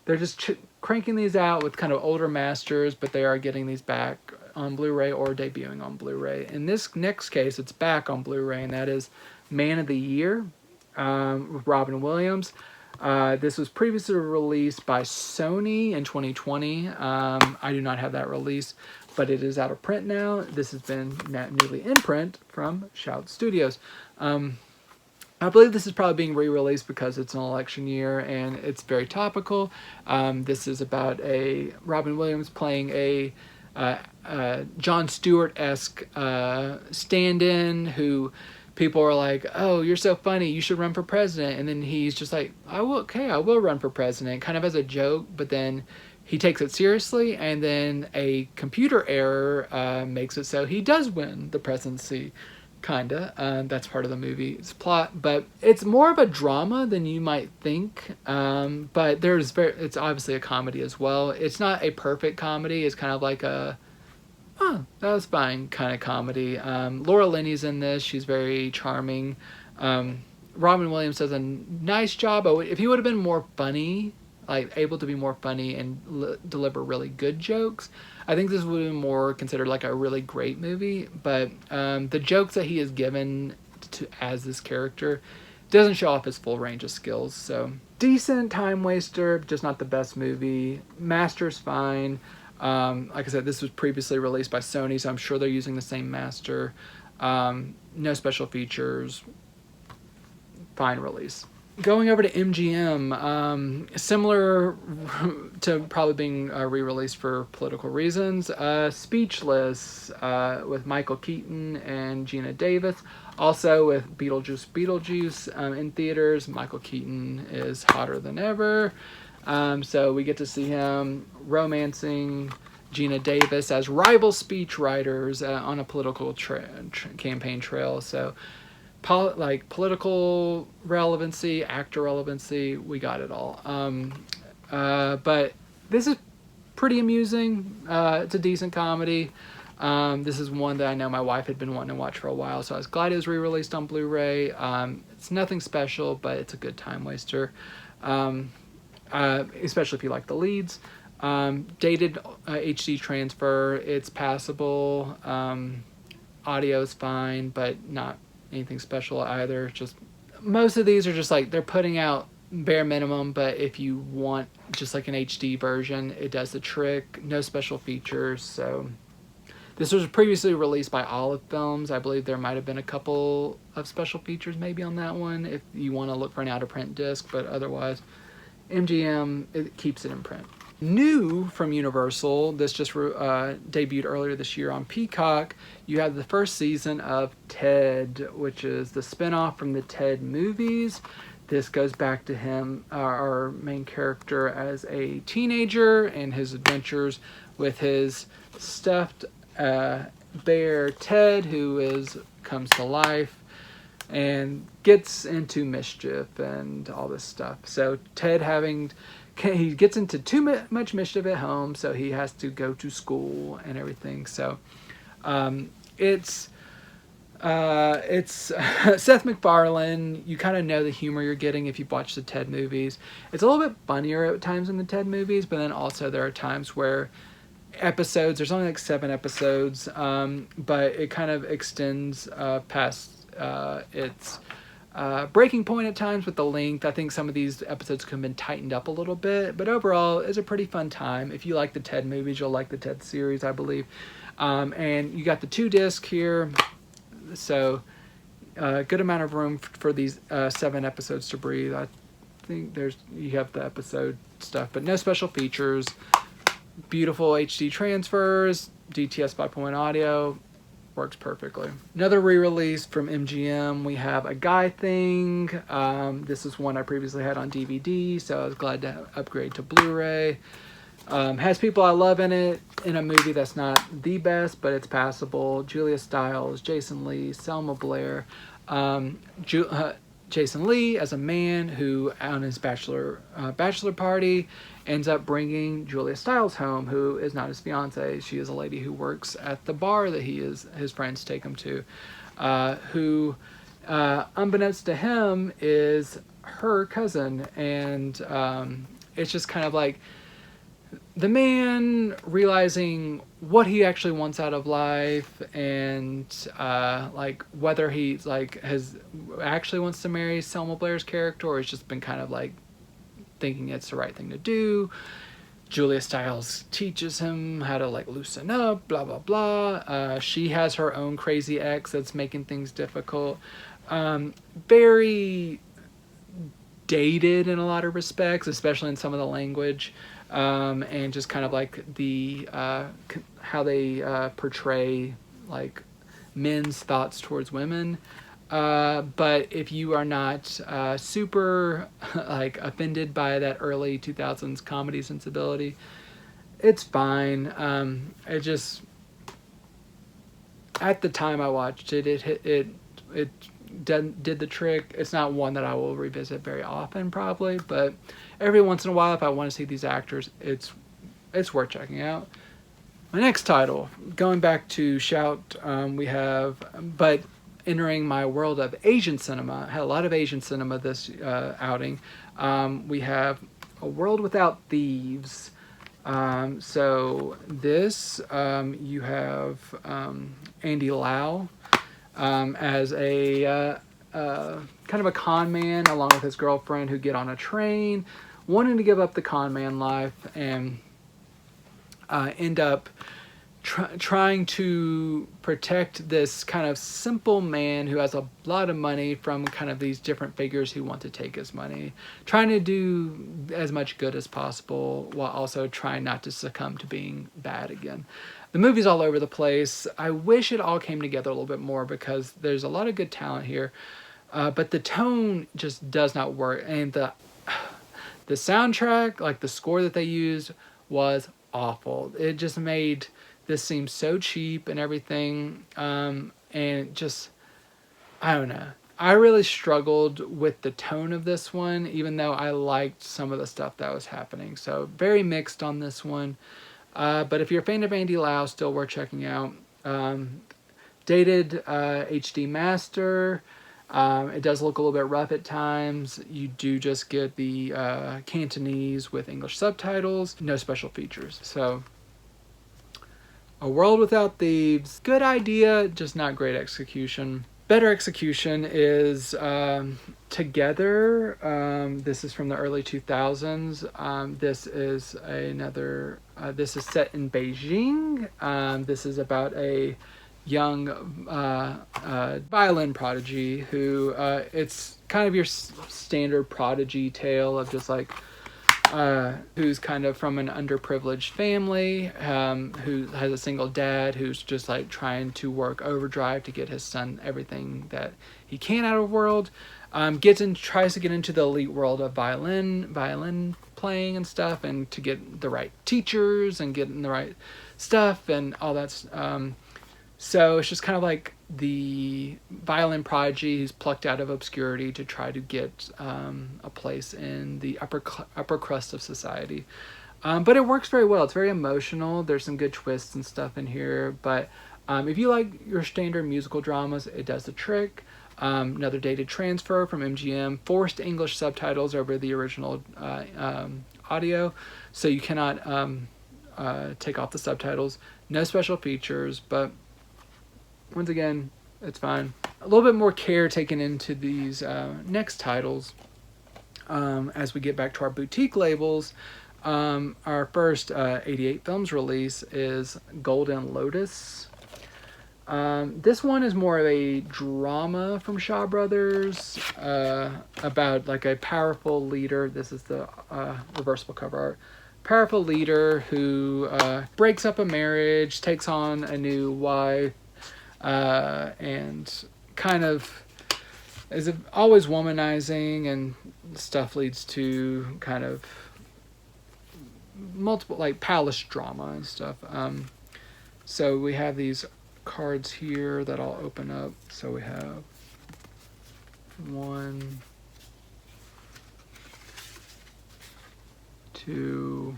they're just cranking these out with kind of older masters, but they are getting these back on Blu-ray or debuting on Blu-ray. In this next case, it's back on Blu-ray, and that is Man of the Year with Robin Williams. This was previously released by Sony in 2020. I do not have that release, but it is out of print now. This has been newly in print from Shout Studios. I believe this is probably being re-released because it's an election year and it's very topical. This is about a Robin Williams playing a Jon Stewart-esque stand-in who people are like, oh, you're so funny, you should run for president. And then he's just like, I will run for president, kind of as a joke, but then he takes it seriously, and then a computer error makes it so he does win the presidency. Kinda. That's part of the movie's plot, but it's more of a drama than you might think. But it's obviously a comedy as well. It's not a perfect comedy. It's kind of like a, oh, that was fine kind of comedy. Laura Linney's in this. She's very charming. Robin Williams does a nice job. If he would have been more funny, like able to be more funny and deliver really good jokes, I think this would have been more considered like a really great movie. But the jokes that he is given as this character doesn't show off his full range of skills. So decent time waster, just not the best movie. Master's fine. Like I said, this was previously released by Sony, so I'm sure they're using the same master. No special features. Fine release. Going over to MGM, similar to probably being re-released for political reasons. Speechless with Michael Keaton and Gina Davis. Also with Beetlejuice in theaters. Michael Keaton is hotter than ever. So we get to see him romancing Gina Davis as rival speechwriters on a political campaign trail. So political relevancy, actor relevancy, we got it all. But this is pretty amusing. It's a decent comedy. This is one that I know my wife had been wanting to watch for a while, so I was glad it was re-released on Blu-ray. It's nothing special, but it's a good time waster, especially if you like the leads. Dated HD transfer, it's passable. Audio's fine, but not anything special either. Just most of these are just like they're putting out bare minimum, but if you want just like an HD version, it does the trick. No special features. So this was previously released by Olive Films. I believe there might have been a couple of special features maybe on that one if you want to look for an out of print disc, but otherwise MGM, it keeps it in print. New from Universal, this just debuted earlier this year on Peacock. You have the first season of Ted, which is the spinoff from the Ted movies. This goes back to him, our main character, as a teenager and his adventures with his stuffed bear Ted, who comes to life and gets into mischief and all this stuff. So Ted he gets into too much mischief at home, so he has to go to school and everything. So it's Seth MacFarlane. You kind of know the humor you're getting if you've watched the Ted movies. It's a little bit funnier at times in the Ted movies, but then also there are times where there's only like 7 episodes, but it kind of extends past its breaking point at times with the length. I think some of these episodes could have been tightened up a little bit, but overall it's a pretty fun time. If you like the Ted movies, you'll like the Ted series, I believe. And you got the 2 disc here, so a good amount of room for these 7 episodes to breathe. I think you have the episode stuff, but no special features. Beautiful HD transfers, DTS 5.1 audio. Works perfectly. Another re-release from MGM, we have A Guy Thing. This is one I previously had on DVD, so I was glad to upgrade to Blu-ray. Has people I love in it, in a movie that's not the best, but it's passable. Julia Stiles, Jason Lee, Selma Blair. Jason Lee as a man who, on his bachelor party, ends up bringing Julia Stiles home, who is not his fiance. She is a lady who works at the bar that his friends take him to, who, unbeknownst to him, is her cousin. And it's just kind of like the man realizing what he actually wants out of life, and like whether he actually wants to marry Selma Blair's character, or has just been kind of like thinking it's the right thing to do. Julia Stiles teaches him how to like loosen up, blah blah blah. She has her own crazy ex that's making things difficult. Very dated in a lot of respects, especially in some of the language, and just kind of like the how they portray like men's thoughts towards women. But if you are not super like offended by that early 2000s comedy sensibility, it's fine. It just, at the time I watched it, it did the trick. It's not one that I will revisit very often, probably, but every once in a while, if I want to see these actors, it's worth checking out. My next title, going back to Shout, we have, but entering my world of Asian cinema. I had a lot of Asian cinema this outing. We have A World Without Thieves. So this, you have Andy Lau as a kind of a con man along with his girlfriend who get on a train, wanting to give up the con man life and end up trying to protect this kind of simple man who has a lot of money from kind of these different figures who want to take his money, trying to do as much good as possible while also trying not to succumb to being bad again. The movie's all over the place. I wish it all came together a little bit more because there's a lot of good talent here, but the tone just does not work. And the soundtrack, like the score that they used, was awful. It just made this seems so cheap and everything, and just, I don't know. I really struggled with the tone of this one, even though I liked some of the stuff that was happening. So very mixed on this one. But if you're a fan of Andy Lau, still worth checking out. Dated HD master. It does look a little bit rough at times. You do just get the Cantonese with English subtitles. No special features. So A World Without Thieves, good idea, just not great execution. Better execution is Together. This is from the early 2000s. This is another, this is set in Beijing. This is about a young violin prodigy who, it's kind of your standard prodigy tale of just like, who's kind of from an underprivileged family, who has a single dad who's just like trying to work overdrive to get his son everything that he can out of the world. Tries to get into the elite world of violin playing and stuff, and to get the right teachers and getting the right stuff and all that. So it's just kind of like the violin prodigy who's plucked out of obscurity to try to get a place in the upper crust of society. But it works very well. It's very emotional. There's some good twists and stuff in here. But if you like your standard musical dramas, it does the trick. Another dated transfer from MGM. Forced English subtitles over the original audio. So you cannot take off the subtitles. No special features, but once again, it's fine. A little bit more care taken into these next titles as we get back to our boutique labels. Our first 88 Films release is Golden Lotus. This one is more of a drama from Shaw Brothers about like a powerful leader. This is the reversible cover art. Powerful leader who breaks up a marriage, takes on a new wife, and kind of is always womanizing, and stuff leads to kind of multiple like palace drama and stuff. So we have these cards here that I'll open up. So we have 1, 2,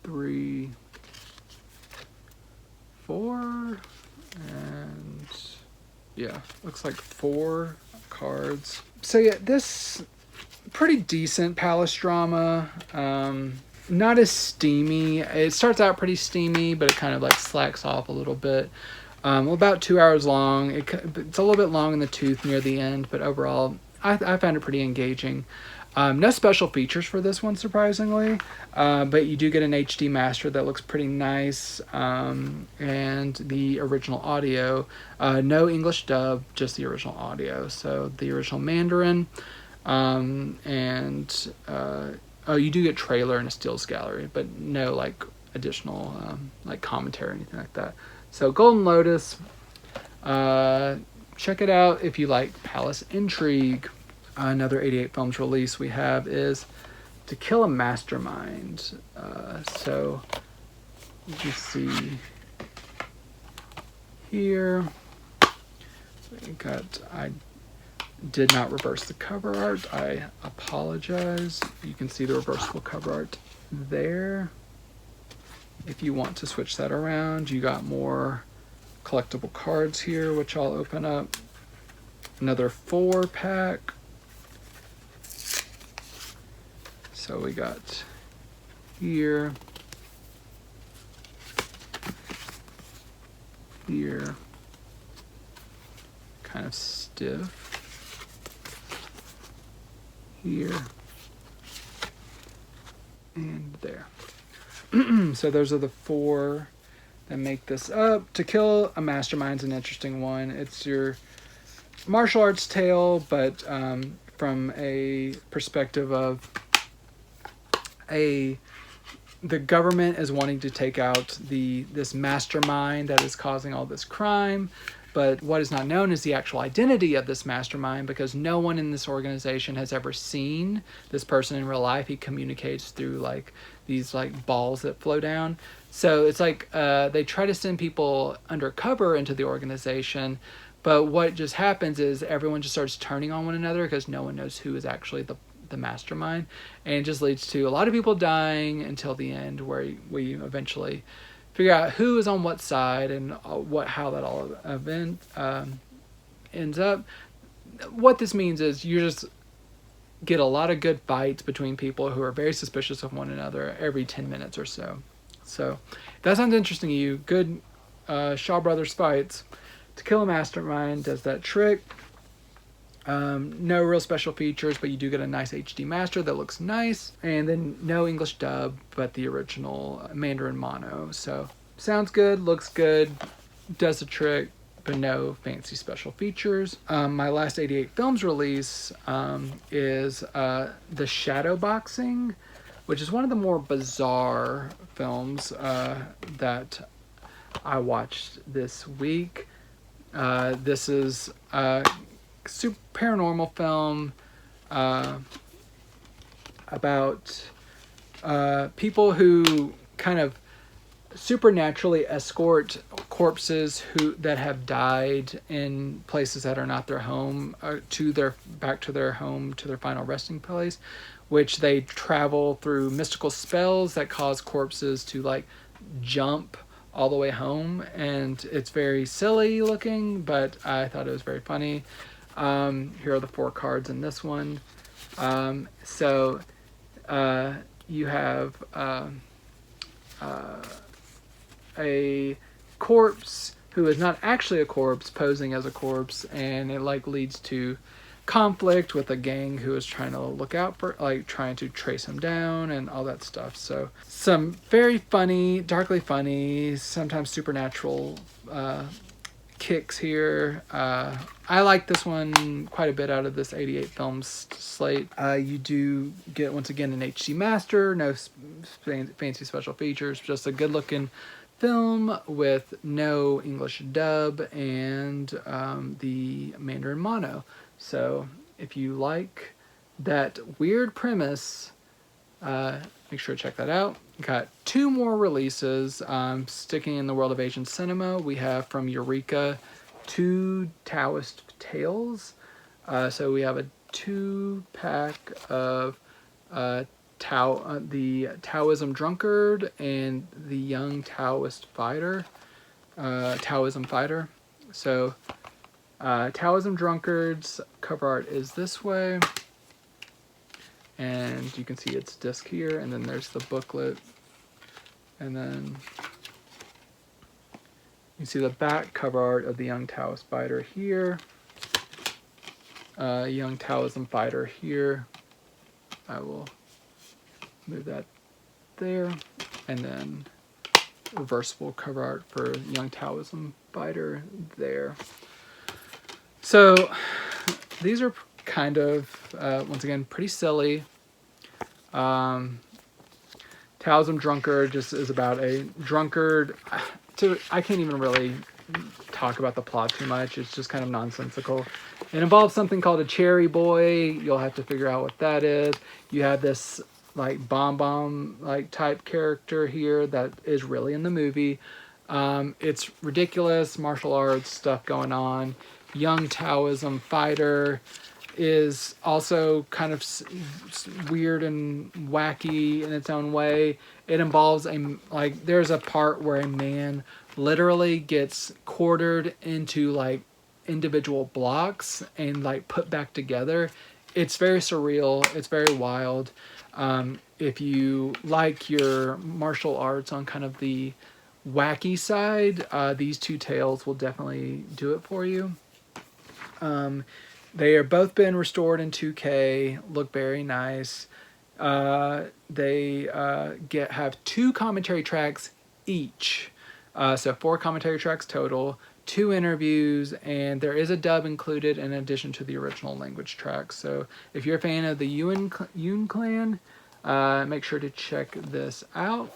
3, 4, and yeah, looks like 4 cards. So yeah, this pretty decent palace drama. Not as steamy. It starts out pretty steamy, but it kind of like slacks off a little bit. About 2 hours long. It's a little bit long in the tooth near the end, but overall, I found it pretty engaging. No special features for this one, surprisingly, but you do get an HD master that looks pretty nice, and the original audio. No English dub, just the original audio. So the original Mandarin, and you do get trailer and a stills gallery, but no like additional like commentary or anything like that. So Golden Lotus, check it out if you like Palace Intrigue. Another 88 Films release we have is To Kill a Mastermind. So you see here, I did not reverse the cover art. I apologize. You can see the reversible cover art there. If you want to switch that around, you got more collectible cards here, which I'll open up. Another 4-pack. So we got here, kind of stiff, here, and there. So those are the 4 that make this up. To Kill a Mastermind's an interesting one. It's your martial arts tale, but from a perspective of the government is wanting to take out this mastermind that is causing all this crime, but what is not known is the actual identity of this mastermind, because no one in this organization has ever seen this person in real life. He communicates through like these like balls that flow down. So it's like they try to send people undercover into the organization, but what just happens is everyone just starts turning on one another because no one knows who is actually the mastermind, and it just leads to a lot of people dying until the end, where we eventually figure out who is on what side and how that all ends up. What this means is you just get a lot of good fights between people who are very suspicious of one another every 10 minutes or so. So if that sounds interesting to you, good Shaw Brothers fights. To Kill a Mastermind does that trick. No real special features, but you do get a nice HD master that looks nice, and then no English dub, but the original Mandarin mono. So sounds good, looks good, does the trick, but no fancy special features. My last 88 Films release is The Shadow Boxing, which is one of the more bizarre films that I watched this week. This is super paranormal film about people who kind of supernaturally escort corpses that have died in places that are not their home back to their home, to their final resting place, which they travel through mystical spells that cause corpses to like jump all the way home. And it's very silly looking, but I thought it was very funny. Here are the 4 cards in this one. So you have a corpse who is not actually a corpse posing as a corpse, and it like leads to conflict with a gang who is trying to look out for, like trying to trace him down and all that stuff. So some very funny, darkly funny, sometimes supernatural kicks here. I like this one quite a bit out of this 88 Films slate. You do get, once again, an HD master, no fancy special features, just a good looking film with no English dub and the Mandarin mono. So if you like that weird premise, make sure to check that out. Got 2 more releases. Sticking in the world of Asian cinema, we have from Eureka 2 Taoist Tales. So we have a 2-pack of the Taoism Drunkard and the Young Taoist Fighter. Taoism Fighter. So Taoism Drunkard's cover art is this way. And you can see its disc here, and then there's the booklet. And then you see the back cover art of the Young Taoist Fighter here. Young Taoism Fighter here. I will move that there. And then reversible cover art for Young Taoism Fighter there. So these are kind of, once again, pretty silly. Taoism Drunkard just is about a drunkard. I can't even really talk about the plot too much. It's just kind of nonsensical. It involves something called a cherry boy. You'll have to figure out what that is. You have this like bomb like type character here that is really in the movie. It's ridiculous martial arts stuff going on. Young Taoism Fighter is also kind of weird and wacky in its own way. It involves there's a part where a man literally gets quartered into like individual blocks and like put back together. It's very surreal. It's very wild. If you like your martial arts on kind of the wacky side, these two tales will definitely do it for you. They are both been restored in 2K, look very nice. They have 2 commentary tracks each. So 4 commentary tracks total, 2 interviews, and there is a dub included in addition to the original language tracks. So if you're a fan of the Yun Clan, make sure to check this out.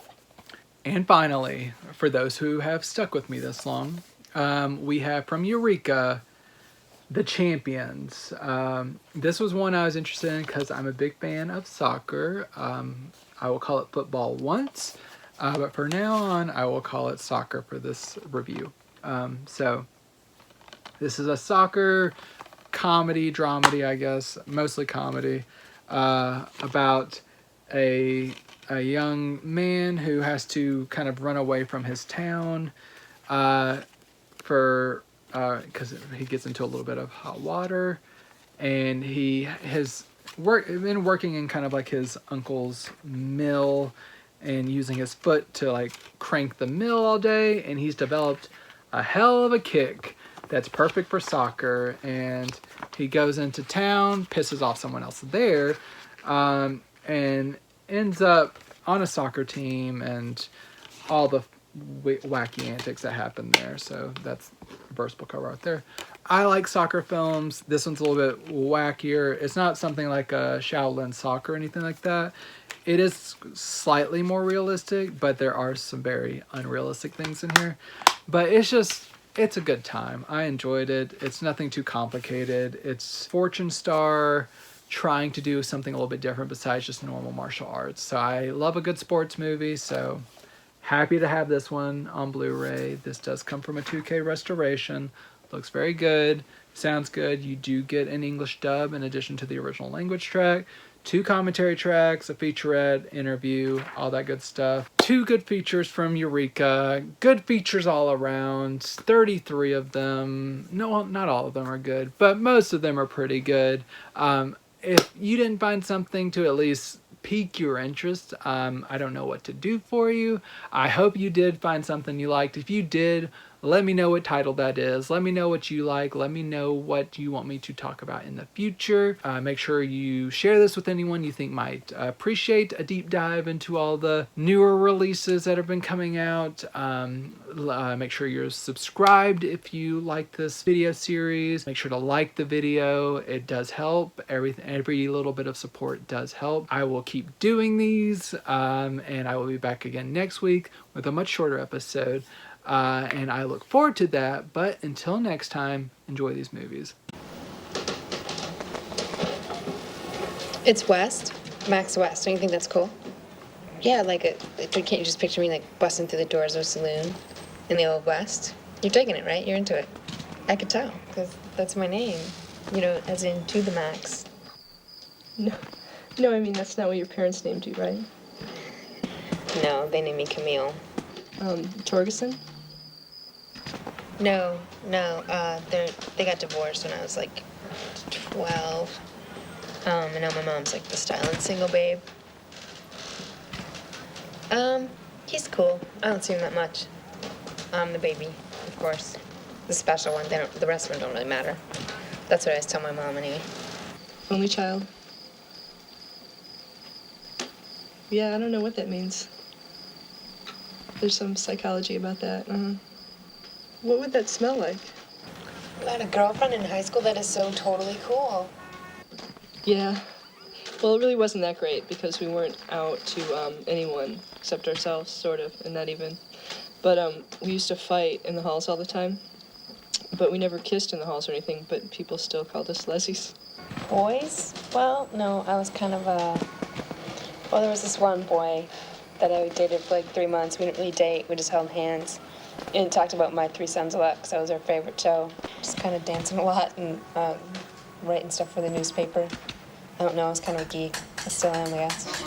And finally, for those who have stuck with me this long, we have from Eureka, The Champions. This was one I was interested in because I'm a big fan of soccer. I will call it football once, but for now on, I will call it soccer for this review. So this is a soccer comedy, dramedy, I guess, mostly comedy, about a young man who has to kind of run away from his town because he gets into a little bit of hot water, and he has been working in kind of like his uncle's mill and using his foot to like crank the mill all day, and he's developed a hell of a kick that's perfect for soccer. And he goes into town, pisses off someone else there, and ends up on a soccer team and all the wacky antics that happen there. So that's reversible cover art there. I like soccer films. This one's a little bit wackier. It's not something like a Shaolin Soccer or anything like that. It is slightly more realistic, but there are some very unrealistic things in here. But it's a good time. I enjoyed it. It's nothing too complicated. It's Fortune Star trying to do something a little bit different besides just normal martial arts. So I love a good sports movie, so happy to have this one on Blu-ray. This does come from a 2K restoration. Looks very good. Sounds good. You do get an English dub in addition to the original language track. 2 commentary tracks, a featurette, interview, all that good stuff. 2 good features from Eureka. Good features all around. 33 of them. No, not all of them are good, but most of them are pretty good. If you didn't find something to at least pique your interest, I don't know what to do for you. I hope you did find something you liked. If you did, let me know what title that is. Let me know what you like. Let me know what you want me to talk about in the future. Make sure you share this with anyone you think might appreciate a deep dive into all the newer releases that have been coming out. Make sure you're subscribed if you like this video series. Make sure to like the video. It does help. Every little bit of support does help. I will keep doing these, and I will be back again next week with a much shorter episode. And I look forward to that, but until next time, enjoy these movies. It's West, Max West. Don't you think that's cool? Yeah, can't you just picture me like busting through the doors of a saloon in the Old West? You're digging it, right? You're into it. I could tell, because that's my name. You know, as in to the max. No, I mean, that's not what your parents named you, right? No, they named me Camille. Torgerson? No, they got divorced when I was like 12. And now my mom's like the styling single babe. He's cool. I don't see him that much. I'm the baby, of course. The special one. The rest of them don't really matter. That's what I always tell my mom anyway. Only child? Yeah, I don't know what that means. There's some psychology about that. What would that smell like? I had a girlfriend in high school that is so totally cool. Yeah. Well, it really wasn't that great because we weren't out to anyone except ourselves, sort of, and not even. But we used to fight in the halls all the time. But we never kissed in the halls or anything, but people still called us lessies. Boys? Well, no, I was kind of well, there was this one boy that I dated for like 3 months. We didn't really date, we just held hands and talked about My Three Sons a lot because that was our favorite show. Just kind of dancing a lot and writing stuff for the newspaper. I don't know, I was kind of a geek. I still am, I guess.